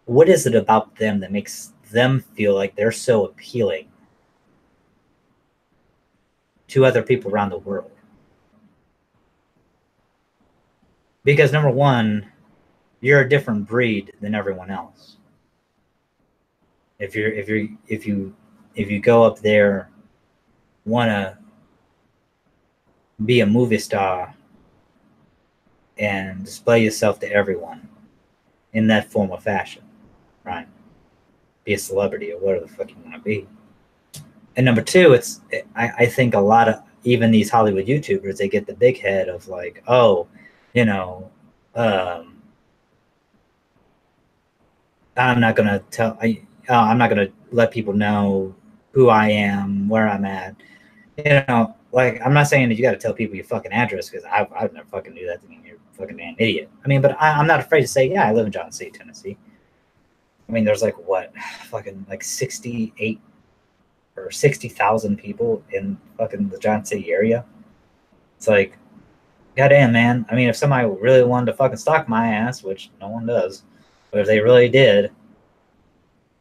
What is it about them that makes them feel like they're so appealing to other people around the world? Because number one, you're a different breed than everyone else. If you go up there, wanna be a movie star and display yourself to everyone in that form of fashion, right? Be a celebrity or whatever the fuck you want to be. And number two, I think a lot of even these Hollywood YouTubers, they get the big head of like, oh, you know, I'm not gonna I'm not gonna let people know who I am, where I'm at. You know, like I'm not saying that you got to tell people your fucking address because I've never fucking do that to me. You're a fucking damn idiot. I mean, but I'm not afraid to say, yeah, I live in Johnson City, Tennessee. I mean, there's like what, fucking like 68 or 60,000 people in fucking the Johnson City area. It's like, goddamn, man. I mean, if somebody really wanted to fucking stalk my ass, which no one does, but if they really did,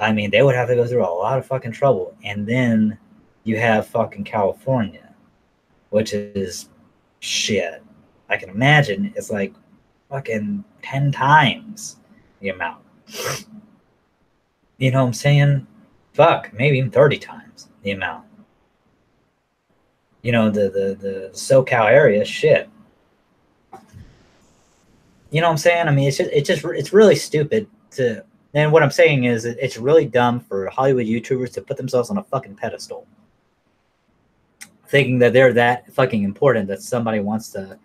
I mean, they would have to go through a lot of fucking trouble. And then you have fucking California, which is shit. I can imagine it's like fucking 10 times the amount. You know what I'm saying? Fuck, maybe even 30 times the amount. You know, the SoCal area, shit. You know what I'm saying? I mean, it's really stupid to. And what I'm saying is, it's really dumb for Hollywood YouTubers to put themselves on a fucking pedestal, thinking that they're that fucking important that somebody wants to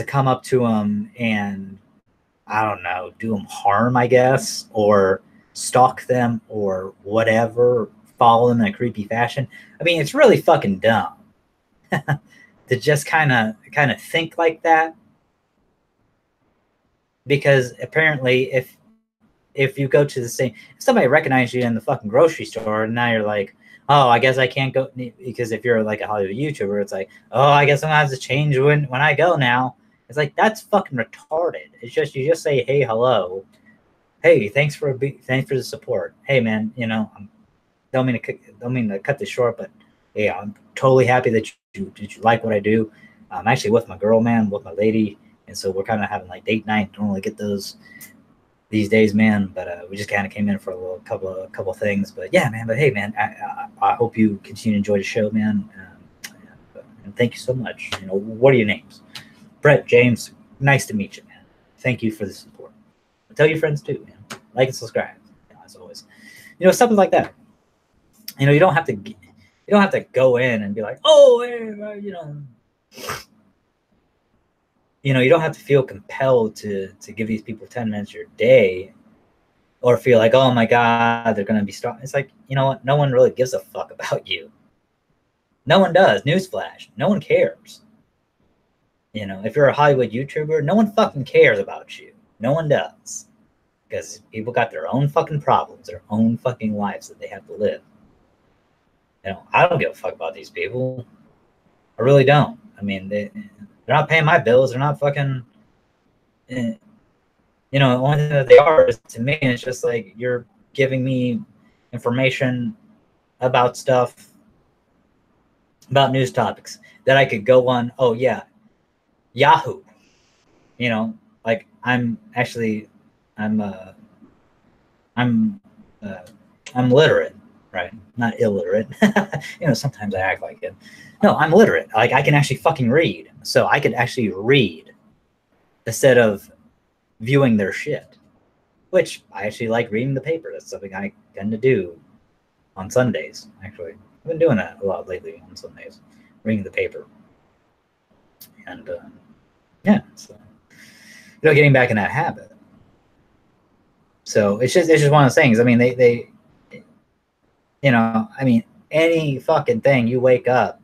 come up to them and, I don't know, do them harm, I guess, or stalk them or whatever, follow them in a creepy fashion. I mean, it's really fucking dumb to just kind of think like that, because apparently if you go to the same, if somebody recognizes you in the fucking grocery store and now you're like, oh, I guess I can't go, because if you're like a Hollywood YouTuber, it's like, oh, I guess I'm gonna have to change when I go now. It's like, that's fucking retarded. It's just, you just say, hey, hello, hey, thanks for the support. Hey, man, you know, don't mean to cut this short, but yeah, I'm totally happy that you like what I do. I'm actually with my girl, man, with my lady, and so we're kind of having like date night. Don't really get those these days, man, but we just kind of came in for a little couple things. But yeah, man, but hey, man, I hope you continue to enjoy the show, man. And thank you so much. You know, what are your names? Brett, James, nice to meet you, man. Thank you for the support. Tell your friends too, man. Like and subscribe, you know, as always. You know, something like that. You know, you don't have to go in and be like, oh, hey, you know, you don't have to feel compelled to give these people 10 minutes of your day, or feel like, oh my God, they're gonna be strong. It's like, you know what? No one really gives a fuck about you. No one does. Newsflash. No one cares. You know, if you're a Hollywood YouTuber, no one fucking cares about you. No one does. Because people got their own fucking problems, their own fucking lives that they have to live. You know, I don't give a fuck about these people. I really don't. I mean, they're not paying my bills. They're not fucking, you know, the only thing that they are is, to me, it's just like, you're giving me information about stuff, about news topics that I could go on. Oh yeah, Yahoo. You know, like I'm literate, right? Not illiterate. You know, sometimes I act like it. No, I'm literate. Like, I can actually fucking read. So I could actually read instead of viewing their shit, which I actually like reading the paper. That's something I tend to do on Sundays, actually. I've been doing that a lot lately on Sundays, reading the paper. And yeah, so, you know, getting back in that habit. So it's just one of those things. I mean, they you know, I mean, any fucking thing, you wake up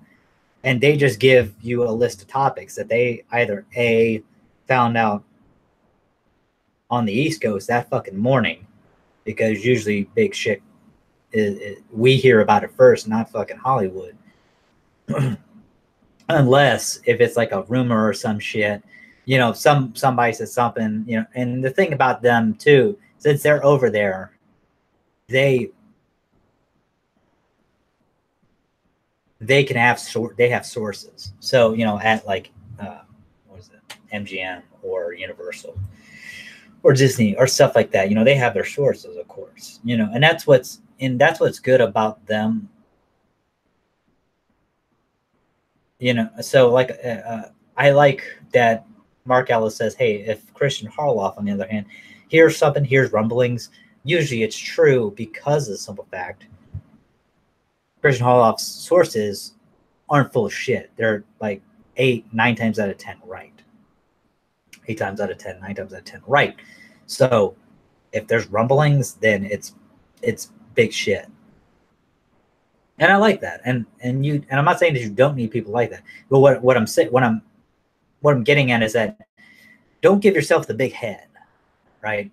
and they just give you a list of topics that they either A, found out on the East Coast that fucking morning, because usually big shit we hear about it first, not fucking Hollywood. Unless if it's like a rumor or some shit, you know, somebody says something, you know. And the thing about them too, since they're over there, they can have they have sources. So, you know, at like what is it, MGM or Universal or Disney or stuff like that, you know, they have their sources, of course, you know. And that's what's good about them. You know, so like I like that Mark Ellis says, hey, if Christian Harloff, on the other hand, hears something, hears rumblings, usually it's true because of the simple fact Christian Harloff's sources aren't full of shit. They're like 9 times out of 10 right. 8 times out of 10, 9 times out of 10 right. So if there's rumblings, then it's big shit. And I like that. And I'm not saying that you don't need people like that. But what I'm saying, what I'm getting at is that don't give yourself the big head, right?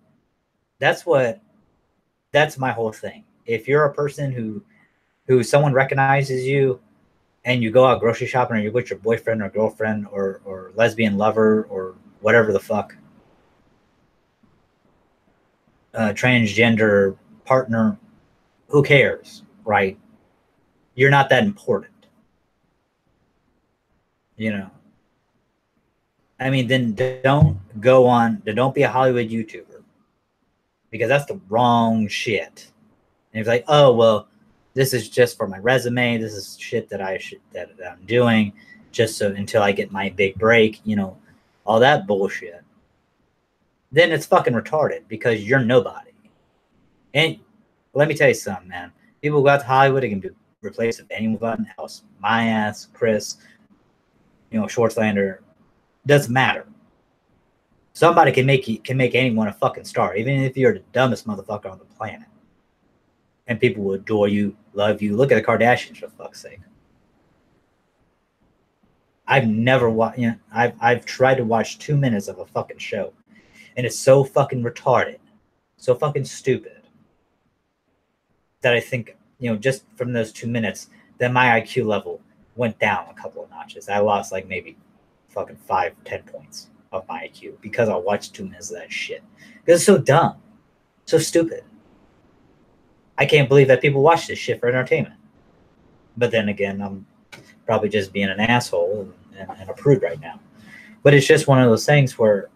That's my whole thing. If you're a person who someone recognizes you and you go out grocery shopping or you're with your boyfriend or girlfriend or lesbian lover or whatever the fuck, transgender partner, who cares, right? You're not that important. You know, I mean, then don't be a Hollywood YouTuber because that's the wrong shit. And it's like, oh, well, this is just for my resume. This is shit that that I'm doing just so until I get my big break, you know, all that bullshit. Then it's fucking retarded because you're nobody. And let me tell you something, man. People go out to Hollywood, it can be replaced with anyone else. My ass, Chris, you know, Schwartzlander, doesn't matter. Somebody can make anyone a fucking star, even if you're the dumbest motherfucker on the planet. And people will adore you, love you. Look at the Kardashians, for fuck's sake. I've never watched, you know, I've tried to watch 2 minutes of a fucking show, and it's so fucking retarded, so fucking stupid, that I think, you know, just from those 2 minutes, then my IQ level went down a couple of notches. I lost like maybe fucking 5-10 points of my IQ because I watched 2 minutes of that shit. Because it's so dumb, so stupid. I can't believe that people watch this shit for entertainment. But then again, I'm probably just being an asshole and a prude right now. But it's just one of those things where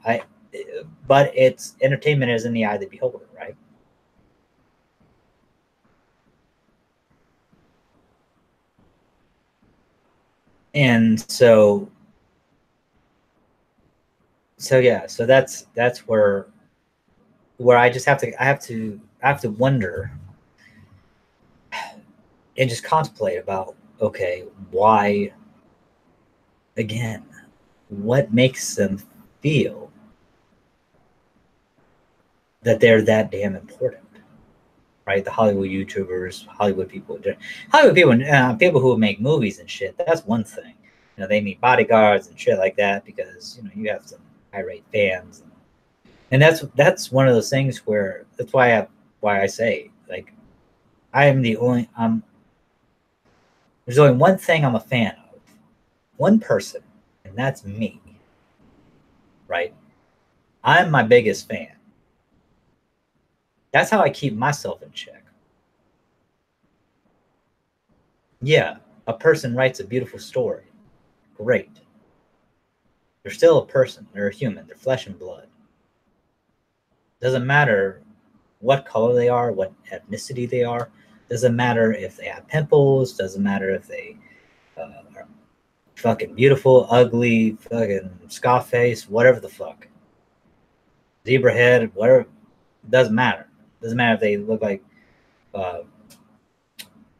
but it's entertainment is in the eye of the beholder, right? And so yeah, so that's where I just have to wonder and just contemplate about, okay, why, again, what makes them feel that they're that damn important, right? The Hollywood YouTubers, Hollywood people who make movies and shit, that's one thing. You know, they need bodyguards and shit like that because, you know, you have some irate fans. And that's one of those things where that's why I say, like, there's only one thing I'm a fan of. One person, and that's me. Right? I'm my biggest fan. That's how I keep myself in check. Yeah, a person writes a beautiful story. Great. They're still a person. They're a human. They're flesh and blood. Doesn't matter what color they are, what ethnicity they are. Doesn't matter if they have pimples. Doesn't matter if they are fucking beautiful, ugly, fucking Scarface, whatever the fuck. Zebra head, whatever. Doesn't matter. Doesn't matter if they look like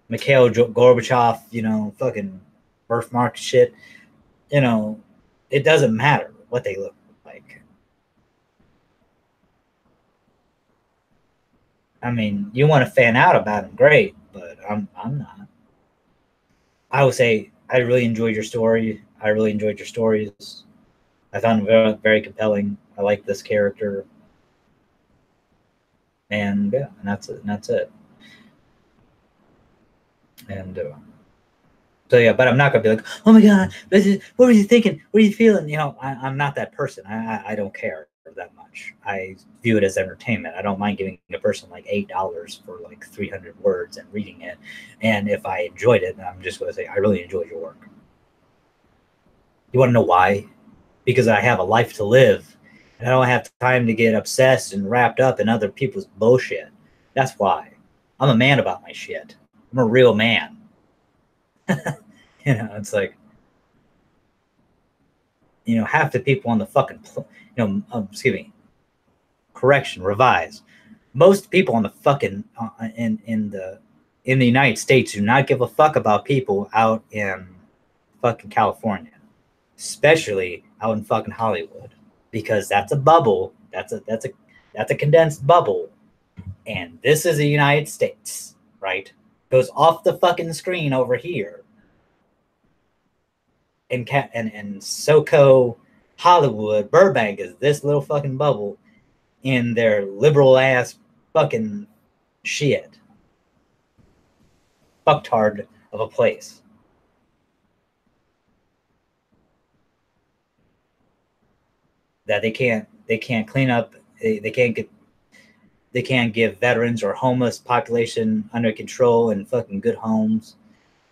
Mikhail Gorbachev, you know, fucking birthmark shit. You know, it doesn't matter what they look like. I mean, you want to fan out about them, great, but I'm not. I would say I really enjoyed your story. I really enjoyed your stories. I found them very, very compelling. I like this character, and yeah, and that's it. And that's it. And so yeah, but I'm not gonna be like, oh my god, what were you thinking? What are you feeling? You know, I'm not that person. I don't care that much. I view it as entertainment. I don't mind giving a person like $8 for like 300 words and reading it. And if I enjoyed it, then I'm just gonna say I really enjoyed your work. You want to know why? Because I have a life to live, and I don't have time to get obsessed and wrapped up in other people's bullshit. That's why. I'm a man about my shit. I'm a real man. You know, it's like, half the people on the fucking, excuse me, correction, revise. Most people on the fucking in the United States do not give a fuck about people out in fucking California, especially out in fucking Hollywood, because that's a bubble. That's a condensed bubble, and this is the United States, right? Goes off the fucking screen over here, and SoCo, Hollywood, Burbank is this little fucking bubble in their liberal ass fucking shit, fucktard of a place. That they can't clean up, they can't give veterans or homeless population under control and fucking good homes.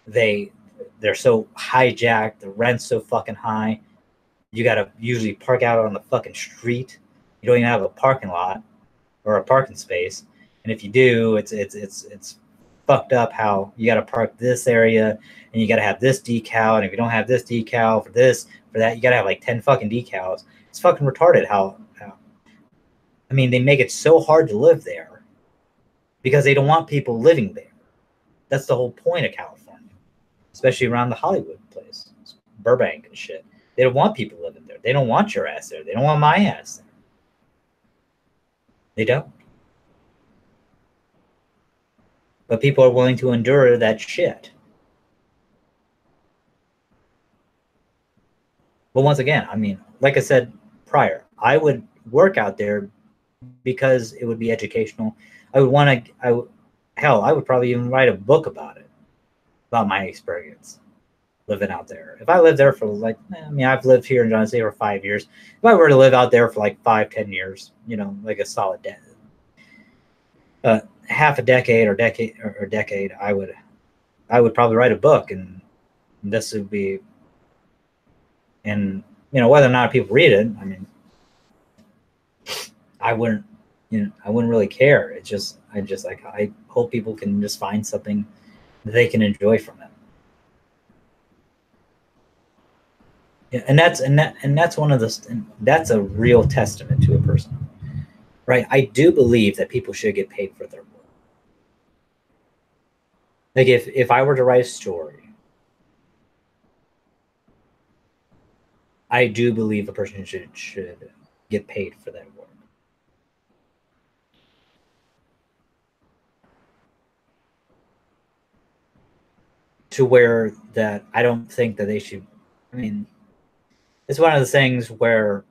They're so hijacked, the rent's so fucking high. You gotta usually park out on the fucking street. You don't even have a parking lot or a parking space. And if you do, it's fucked up how you gotta park this area and you gotta have this decal. And if you don't have this decal for this, for that, you gotta have like 10 fucking decals. It's fucking retarded how I mean, they make it so hard to live there because they don't want people living there. That's the whole point of California, especially around the Hollywood place, Burbank and shit. They don't want people living there. They don't want your ass there. They don't want my ass there. They don't. But people are willing to endure that shit. But once again, I mean, like I said prior, I would work out there because it would be educational. I would probably even write a book about it, about my experience living out there. If I lived there for I've lived here in Johnson City for 5 years. If I were to live out there for like 5-10 years, like a solid half a decade or decade, I would probably write a book, and this would be, and whether or not people read it, I mean, I wouldn't really care. I hope people can just find something that they can enjoy from it. Yeah, and that's a real testament to a person, right? I do believe that people should get paid for their work. Like if I were to write a story, I do believe a person should get paid for their work. To where that I don't think that they should. I mean, it's one of the things where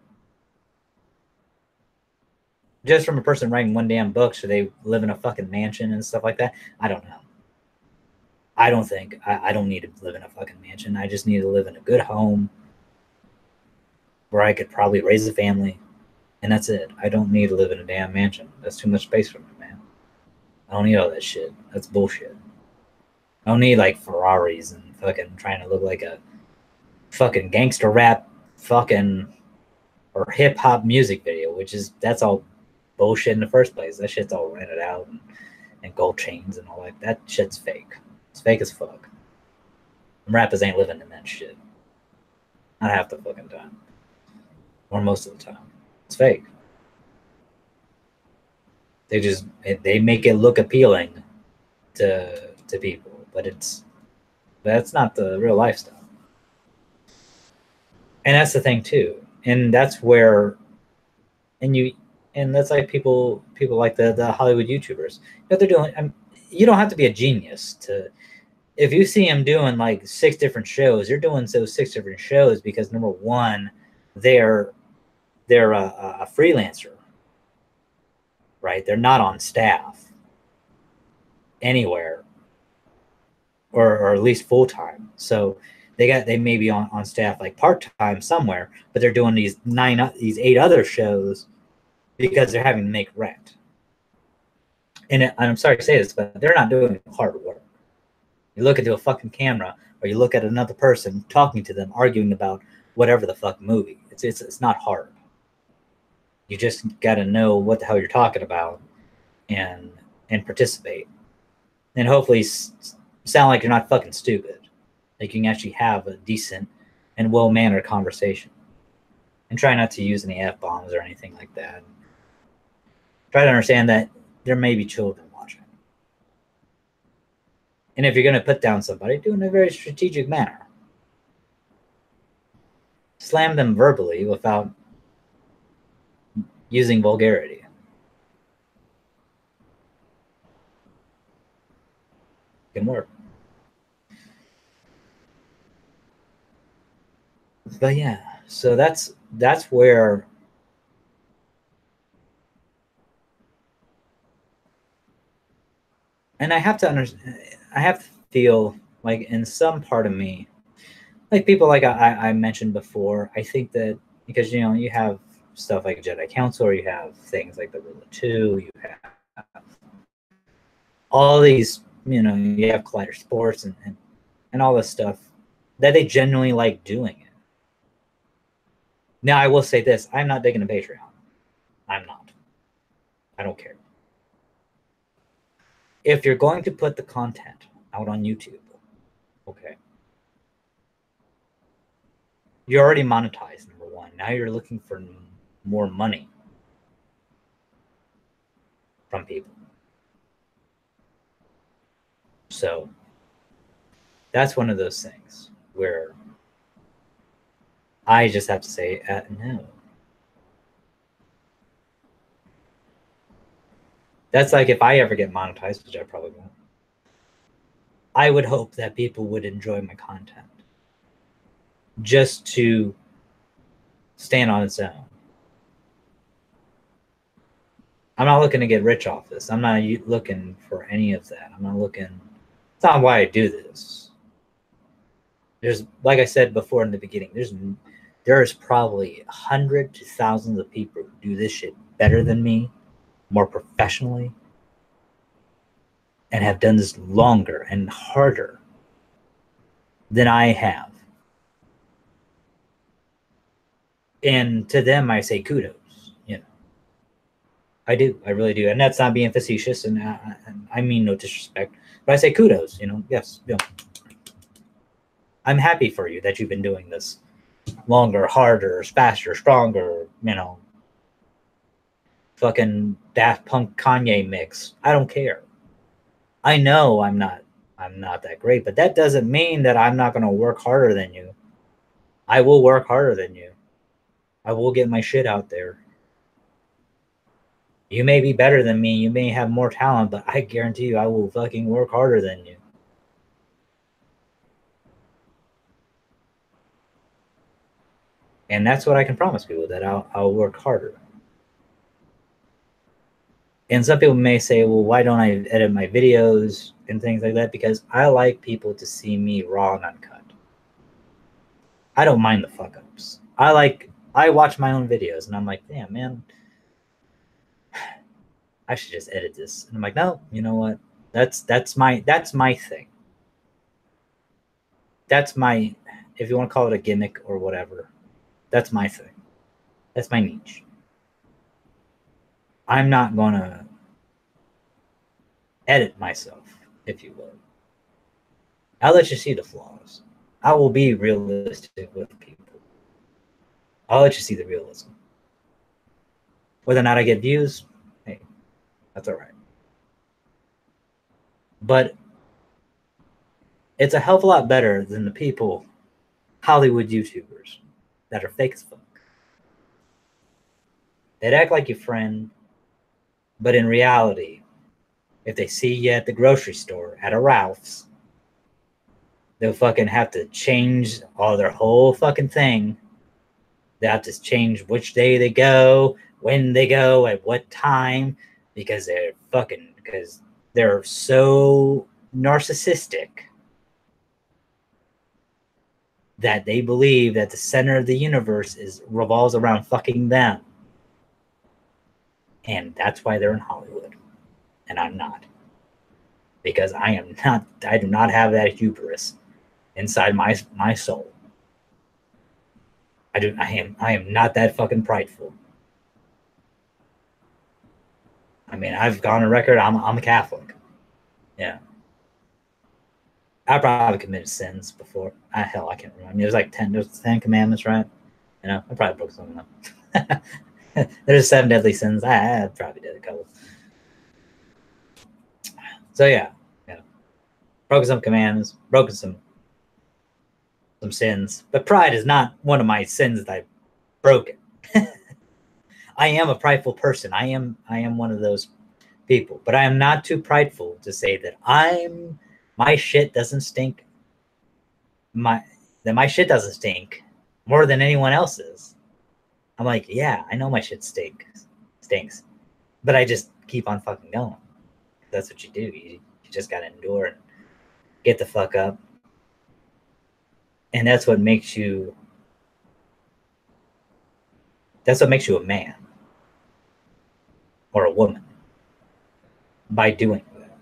just from a person writing one damn book, should they live in a fucking mansion and stuff like that? I don't know. I don't think I don't need to live in a fucking mansion. I just need to live in a good home where I could probably raise a family, and that's it. I don't need to live in a damn mansion. That's too much space for me, man. I don't need all that shit. That's bullshit. I don't need like Ferraris and fucking trying to look like a fucking gangster rap fucking or hip hop music video, that's all bullshit in the first place. That shit's all rented out and gold chains and all that. That shit's fake. It's fake as fuck. And rappers ain't living in that shit. Not half the fucking time. Or most of the time. It's fake. They make it look appealing to people, but that's not the real lifestyle. And that's the thing too. And that's where and that's like people like the Hollywood YouTubers. What they're doing, you don't have to be a genius to, if you see them doing like 6 different shows, they're doing those 6 different shows because number one, they're a freelancer, right? They're not on staff anywhere, or at least full time. So they may be on staff like part time somewhere, but they're doing these 8 other shows because they're having to make rent. And I'm sorry to say this, but they're not doing hard work. You look into a fucking camera, or you look at another person talking to them, arguing about whatever the fuck movie. It's not hard. You just got to know what the hell you're talking about, and participate, and hopefully sound like you're not fucking stupid. Like you can actually have a decent and well-mannered conversation. And try not to use any F-bombs or anything like that. Try to understand that there may be children watching. And if you're going to put down somebody, do it in a very strategic manner. Slam them verbally without using vulgarity. It can work. But yeah, so that's where and I have to understand. I have to feel like in some part of me, like people like I mentioned before, I think that because you have stuff like Jedi Council, or you have things like the Rule of Two, you have all these, you have Collider Sports and all this stuff that they genuinely like doing it. Now I will say this: I'm not digging a Patreon. I'm not. I don't care. If you're going to put the content out on YouTube, okay, you're already monetized, number one. Now you're looking for more money from people. So that's one of those things where I just have to say, no. That's like if I ever get monetized, which I probably won't, I would hope that people would enjoy my content just to stand on its own. I'm not looking to get rich off this. I'm not looking for any of that. I'm not looking. It's not why I do this. There's, like I said before in the beginning, there's probably 100 to thousands of people who do this shit better than me, more professionally, and have done this longer and harder than I have. And to them, I say kudos. I do. I really do. And that's not being facetious, and I mean no disrespect, but I say kudos. Yes. I'm happy for you that you've been doing this longer, harder, faster, stronger. Fucking Daft Punk Kanye mix. I don't care. I know I'm not that great, but that doesn't mean that I'm not going to work harder than you. I will work harder than you. I will get my shit out there. You may be better than me. You may have more talent, but I guarantee you I will fucking work harder than you. And that's what I can promise people, that I'll work harder. And some people may say, well, why don't I edit my videos and things like that? Because I like people to see me raw and uncut. I don't mind the fuck ups. I watch my own videos and I'm like, damn, man, I should just edit this. And I'm like, no, you know what? That's my thing. That's my, if you want to call it a gimmick or whatever, that's my thing. That's my niche. I'm not going to edit myself, if you will. I'll let you see the flaws. I will be realistic with people. I'll let you see the realism. Whether or not I get views, hey, that's all right. But it's a hell of a lot better than the people, Hollywood YouTubers, that are fake as fuck. They'd act like your friend, but in reality, if they see you at the grocery store, at a Ralph's, they'll fucking have to change their whole fucking thing. They have to change which day they go, when they go, at what time, because they're so narcissistic that they believe that the center of the universe revolves around fucking them. And that's why they're in Hollywood. And I'm not. Because I do not have that hubris inside my soul. I am not that fucking prideful. I mean, I've gone on record, I'm a Catholic. Yeah. I probably committed sins before. Hell, I can't remember. There's 10 Commandments, right? You know, I probably broke some of them. There's 7 deadly sins. I probably did a couple. So yeah, broken some commands, broken some sins. But pride is not one of my sins that I've broken. I am a prideful person. I am one of those people, but I am not too prideful to say that my shit doesn't stink. My shit doesn't stink more than anyone else's. I'm like, yeah, I know my shit stinks, but I just keep on fucking going. That's what you do. You just gotta endure and get the fuck up, and that's what makes you. That's what makes you a man or a woman, by doing that,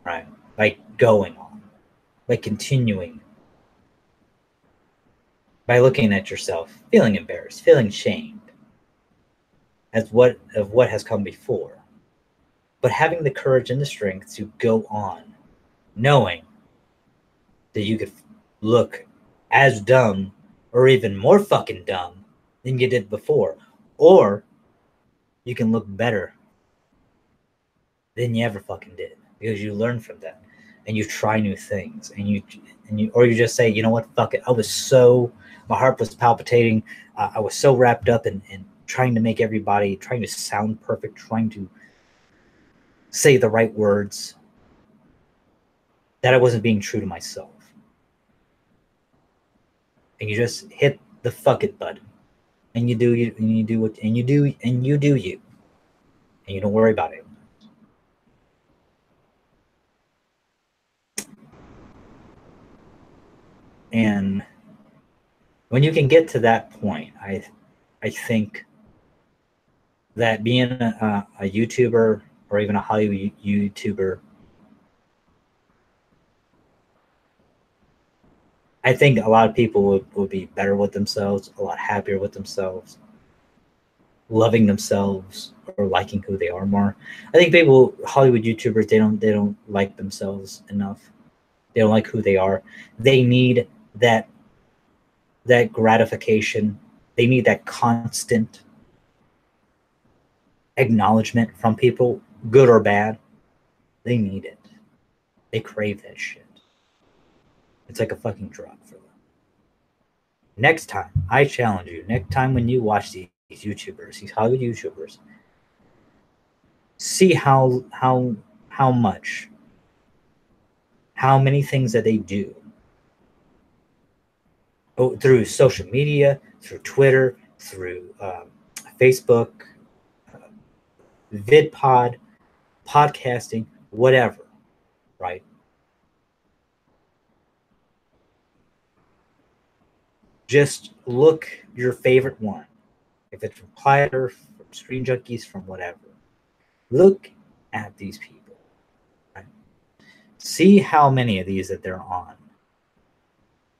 right? By going on, by continuing, by looking at yourself, feeling embarrassed, feeling shamed of what has come before, but having the courage and the strength to go on, knowing that you could look as dumb or even more fucking dumb than you did before, or you can look better than you ever fucking did because you learn from that and you try new things and you or you just say, you know what, fuck it. My heart was palpitating. I was so wrapped up in trying to make everybody, trying to sound perfect, trying to say the right words, that I wasn't being true to myself. And you just hit the fuck it button, and you do you, and you do what, and you do, and you do you, and you don't worry about it. And when you can get to that point, I think that being a YouTuber or even a Hollywood YouTuber, I think a lot of people would be better with themselves, a lot happier with themselves, loving themselves or liking who they are more. I think Hollywood YouTubers, they don't like themselves enough. They don't like who they are. They need that gratification. They need that constant acknowledgement from people, good or bad. They need it. They crave that shit. It's like a fucking drug for them. Next time, I challenge you, next time when you watch these YouTubers, these Hollywood YouTubers, see how many things that they do through social media, through Twitter, through Facebook, VidPod, podcasting, whatever, right? Just look your favorite one. If it's from Platter, from Screen Junkies, from whatever. Look at these people. Right? See how many of these that they're on.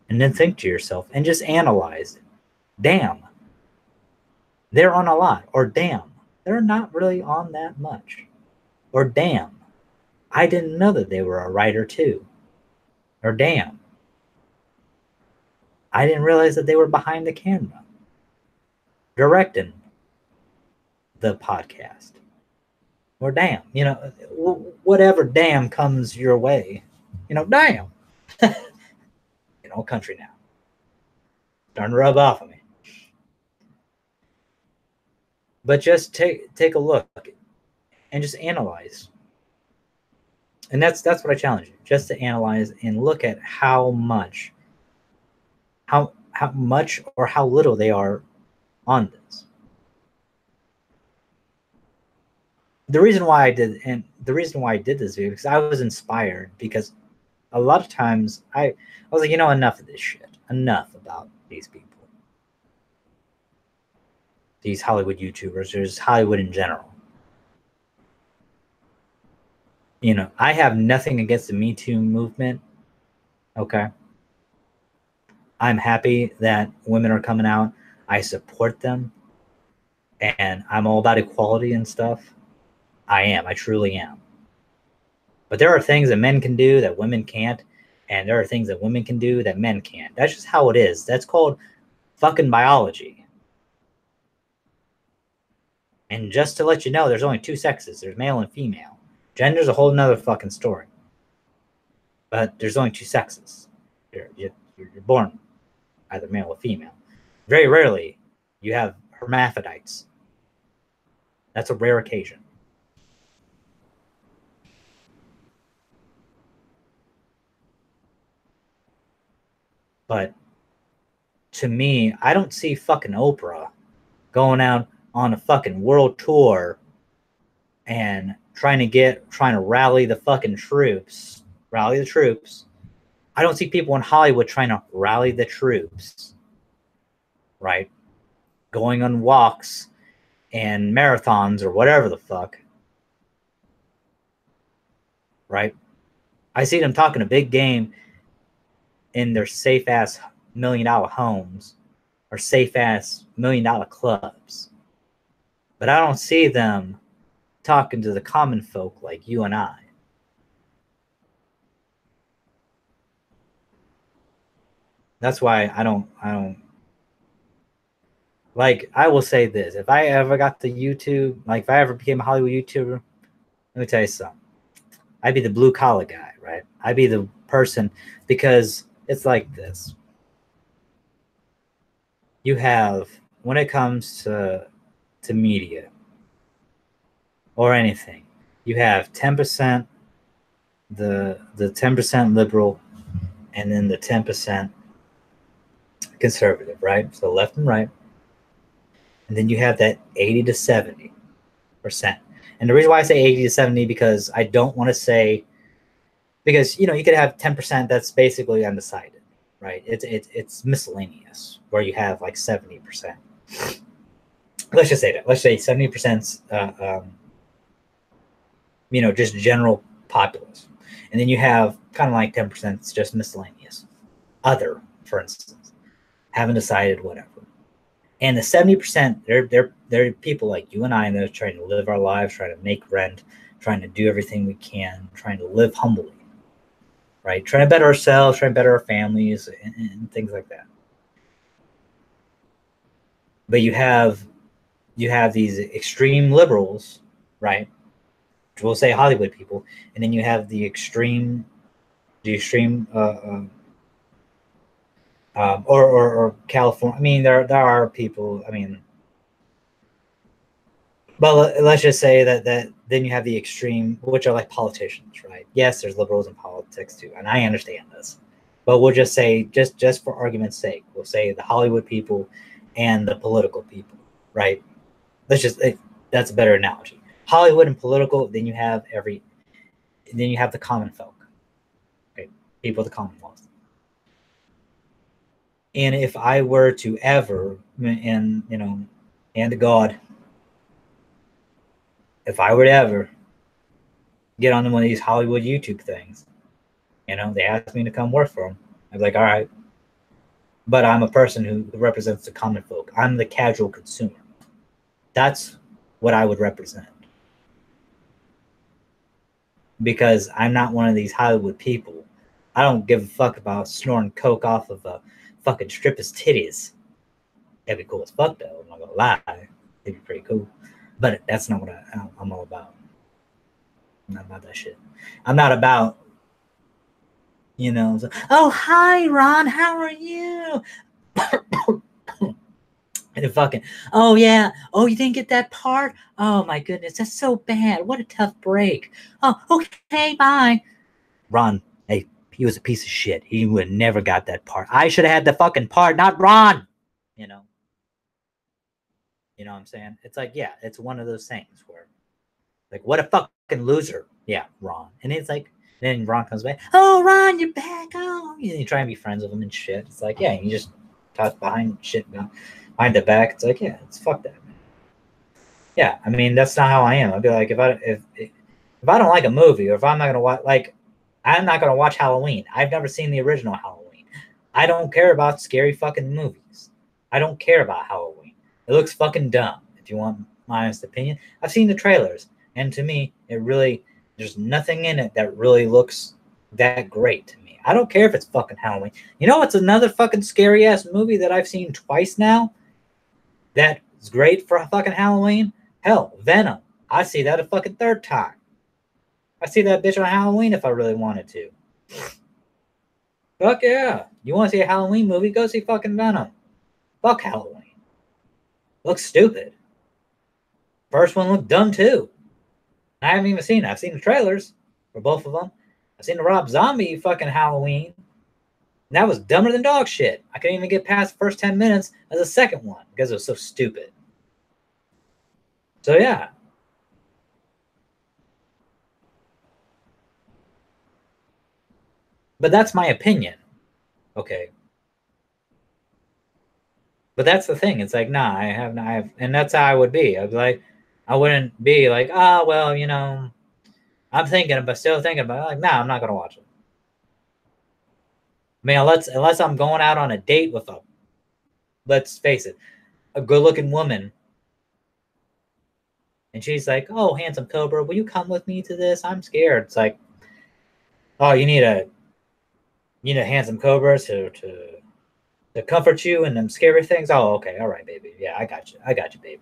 And then think to yourself and just analyze it. Damn, they're on a lot. Or damn, they're not really on that much. Or damn, I didn't know that they were a writer too. Or damn, I didn't realize that they were behind the camera directing the podcast. Or damn, whatever damn comes your way, damn. Country now. Starting to rub off on me. But just take a look and just analyze. And that's what I challenge you, just to analyze and look at how much or how little they are on this. The reason why I did this video, because I was inspired, because a lot of times I was like, enough of this shit. Enough about these people. These Hollywood YouTubers, or just Hollywood in general. I have nothing against the Me Too movement. Okay. I'm happy that women are coming out. I support them. And I'm all about equality and stuff. I truly am. But there are things that men can do that women can't. And there are things that women can do that men can't. That's just how it is. That's called fucking biology. And just to let you know, there's only two sexes. There's male and female. Gender's a whole nother fucking story. But there's only two sexes. You're born either male or female. Very rarely you have hermaphrodites. That's a rare occasion. But to me, I don't see fucking Oprah going out on a fucking world tour and trying to rally the fucking troops, rally the troops. I don't see people in Hollywood trying to rally the troops, right? Going on walks and marathons or whatever the fuck, right? I see them talking a big game in their safe ass $1 million homes or safe ass $1 million clubs, but I don't see them talking to the common folk like you and I. That's why I don't like, I will say this. If I ever got the YouTube, like if I ever became a Hollywood YouTuber, let me tell you something. I'd be the blue collar guy, right? I'd be the person, because it's like this. You have, when it comes to media or anything, you have 10% the 10% liberal and then the 10% conservative, right? So left and right. And then you have that 80 to 70%. And the reason why I say 80 to 70, because I don't want to say, because, you know, you could have 10% that's basically undecided, right? It's miscellaneous, where you have like 70%. Let's just say that. Let's say 70%, you know, just general populace. And then you have kind of like 10% just miscellaneous. Other, for instance, haven't decided, whatever. And the 70%, they're people like you and I, and they're trying to live our lives, trying to make rent, trying to do everything we can, trying to live humbly, right? Trying to better ourselves, trying to better our families, and things like that. But you have these extreme liberals, right? We'll say Hollywood people, and then you have the extreme, or California. I mean, there are people. I mean, but let's just say that then you have the extreme, which are like politicians, right? Yes, there's liberals in politics too, and I understand this, but we'll just say, just for argument's sake, we'll say the Hollywood people and the political people, right? That's a better analogy. Hollywood and political, then you have the common folk, okay? People of the Commonwealth. And if I were to ever, and you know, and to God, if I were to ever get on one of these Hollywood YouTube things, you know, they asked me to come work for them, I'd be like, all right. But I'm a person who represents the common folk. I'm the casual consumer. That's what I would represent. Because I'm not one of these Hollywood people. I don't give a fuck about snorting coke off of a fucking stripper's titties. That'd be cool as fuck, though. I'm not gonna lie. It'd be pretty cool. But that's not what I'm all about. I'm not about that shit. I'm not about, you know, oh, hi, Ron, how are you? And fucking, oh, yeah. Oh, you didn't get that part? Oh, my goodness. That's so bad. What a tough break. Oh, okay, bye. Ron, hey, he was a piece of shit. He would have never got that part. I should have had the fucking part, not Ron. You know? You know what I'm saying? It's like, yeah, it's one of those things where, like, what a fucking loser. Yeah, Ron. And it's like, then Ron comes back. Oh, Ron, you're back. Oh, you try and be friends with him and shit. It's like, yeah, you just talk behind shit behind the back. It's like, yeah, it's fuck that, man. Yeah, I mean, that's not how I am. I'd be like, if I don't like a movie, or if I'm not gonna watch, like, I'm not gonna watch Halloween. I've never seen the original Halloween. I don't care about scary fucking movies. I don't care about Halloween. It looks fucking dumb. If you want my honest opinion, I've seen the trailers, and to me, there's nothing in it that really looks that great to me. I don't care if it's fucking Halloween. You know what's another fucking scary ass movie that I've seen twice now? That's great for a fucking Halloween? Hell, Venom. I see that a fucking third time. I see that bitch on Halloween if I really wanted to. Fuck yeah. You want to see a Halloween movie? Go see fucking Venom. Fuck Halloween. Looks stupid. First one looked dumb too. I haven't even seen it. I've seen the trailers for both of them. I've seen the Rob Zombie fucking Halloween. And that was dumber than dog shit. I couldn't even get past the first 10 minutes of the second one because it was so stupid. So yeah. But that's my opinion. Okay. But that's the thing. It's like, nah, and that's how I would be. I'd be like, I wouldn't be like, well, I'm thinking, but still thinking about it. Like, nah, I'm not gonna watch it. I mean, unless I'm going out on a date with let's face it, a good-looking woman, and she's like, "Oh, handsome Cobra, will you come with me to this? I'm scared." It's like, oh, you need a handsome Cobra to comfort you and them scary things. Oh, okay, all right, baby. Yeah, I got you, baby.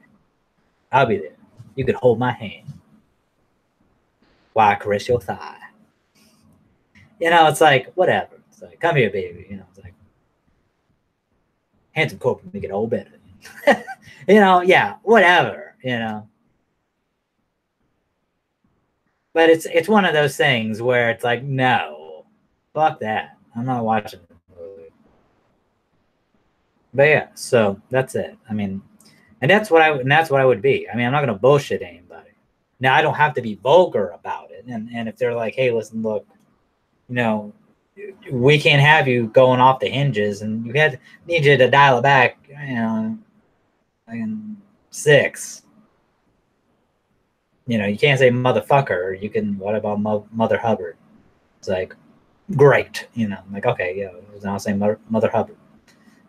I'll be there. You can hold my hand while I caress your thigh. It's like, whatever. It's like, come here, baby. It's like, handsome Cobra make it all better. Yeah, whatever. But it's one of those things where it's like, no, fuck that. I'm not watching the movie. But yeah, so that's it. I mean, and that's what I would be. I mean, I'm not gonna bullshit anybody. Now I don't have to be vulgar about it. And if they're like, hey, listen, look, we can't have you going off the hinges, and need you to dial it back, like 6. You can't say motherfucker. You can. What about Mother Hubbard? It's like, great. Like, okay, yeah. Now saying Mother Hubbard.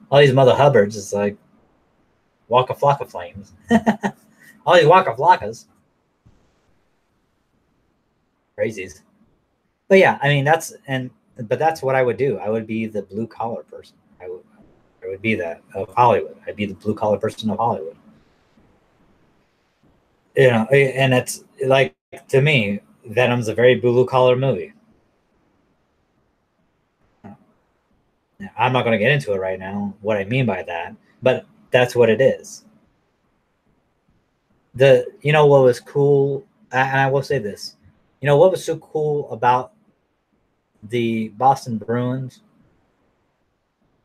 All these Mother Hubbards is like Waka Flocka Flames. All these Waka Flockas. Crazies. But yeah, I mean but that's what I would do. I would be the blue collar person. I would be that of Hollywood. I'd be the blue collar person of Hollywood. And it's like, to me, Venom's a very blue collar movie. I'm not going to get into it right now, what I mean by that, but that's what it is. What was cool, and I will say this, what was so cool about the Boston Bruins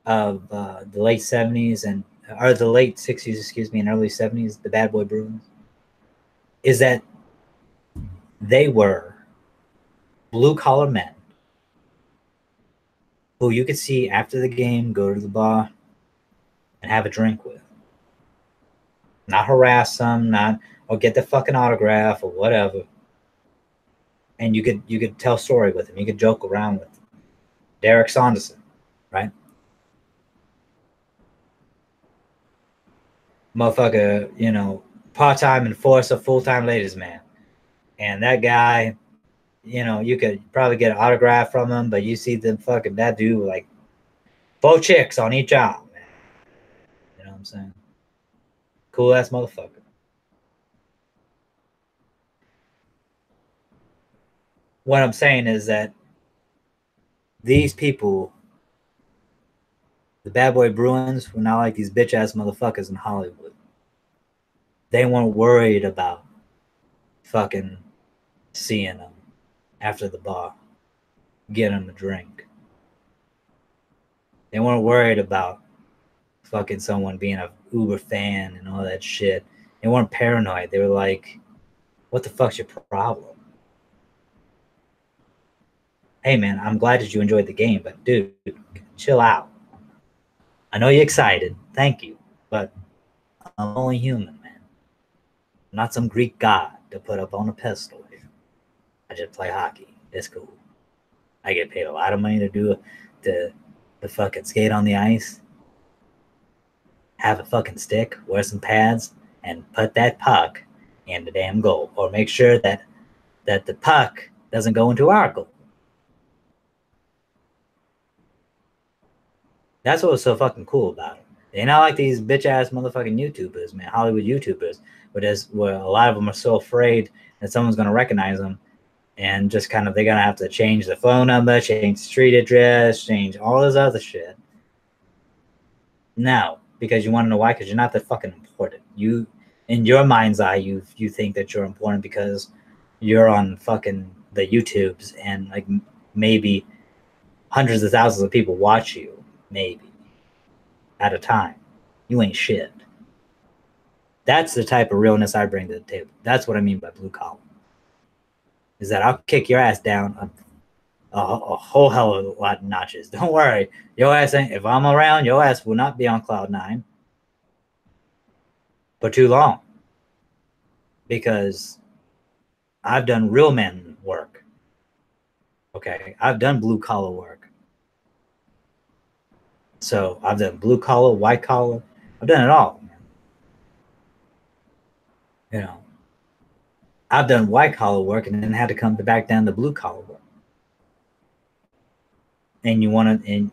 of the late 70s or the late 60s, excuse me, and early 70s, the Bad Boy Bruins, is that they were blue collar men who you could see after the game go to the bar and have a drink with. Not harass them, or get the fucking autograph or whatever. And you could tell a story with him. You could joke around with him. Derek Saunderson, right? Motherfucker, part-time enforcer, full-time ladies man. And that guy, you could probably get an autograph from him, but you see that dude like 4 chicks on each arm, man. You know what I'm saying? Cool ass motherfucker. What I'm saying is that these people, the Bad Boy Bruins, were not like these bitch ass motherfuckers in Hollywood. They weren't worried about fucking seeing them after the bar, getting them a drink. They weren't worried about fucking someone being a Uber fan and all that shit. They weren't paranoid. They were like, what the fuck's your problem? Hey man, I'm glad that you enjoyed the game, but dude, chill out. I know you're excited. Thank you. But I'm only human, man. I'm not some Greek god to put up on a pedestal here. I just play hockey. It's cool. I get paid a lot of money to fucking skate on the ice, have a fucking stick, wear some pads, and put that puck in the damn goal. Or make sure that the puck doesn't go into our goal. That's what was so fucking cool about it. They're not like these bitch ass motherfucking YouTubers, man, Hollywood YouTubers, where a lot of them are so afraid that someone's gonna recognize them, and just kind of they're gonna have to change the phone number, change the street address, change all this other shit. No, because you want to know why? Because you're not that fucking important. You, in your mind's eye, you think that you're important because you're on fucking the YouTubes and like maybe hundreds of thousands of people watch you, maybe at a time. You ain't shit. That's the type of realness I bring to the table. That's what I mean by blue collar. Is that I'll kick your ass down a whole hell of a lot of notches. Don't worry. Your ass ain't, if I'm around, your ass will not be on cloud nine for too long. Because I've done real men work. Okay. I've done blue collar work. So I've done blue collar, white collar. I've done it all. You know, I've done white collar work and then had to come back down to blue collar work. And you want to,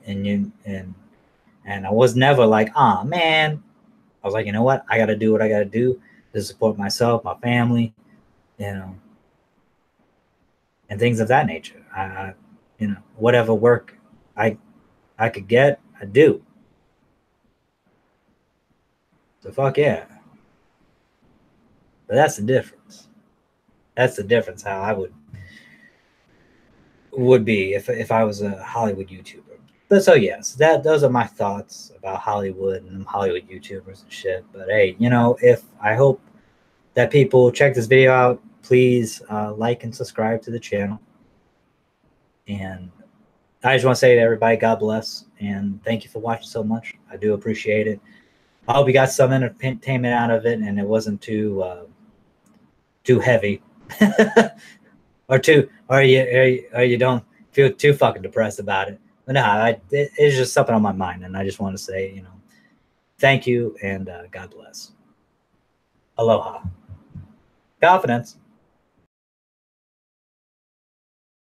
and I was never like, oh man. I was like, you know what? I got to do what I got to do to support myself, my family, you know, and things of that nature. You know, whatever work I could get, I do. So fuck yeah. But that's the difference. That's the difference how I would be if I was a Hollywood YouTuber. But so yes, those are my thoughts about Hollywood and Hollywood YouTubers and shit. But hey, you know, if I hope that people check this video out, please like and subscribe to the channel. And I just want to say to everybody, God bless, and thank you for watching so much. I do appreciate it. I hope you got some entertainment out of it, and it wasn't too heavy, or you don't feel too fucking depressed about it. But no, it's just something on my mind, and I just want to say, you know, thank you, and God bless. Aloha. Confidence.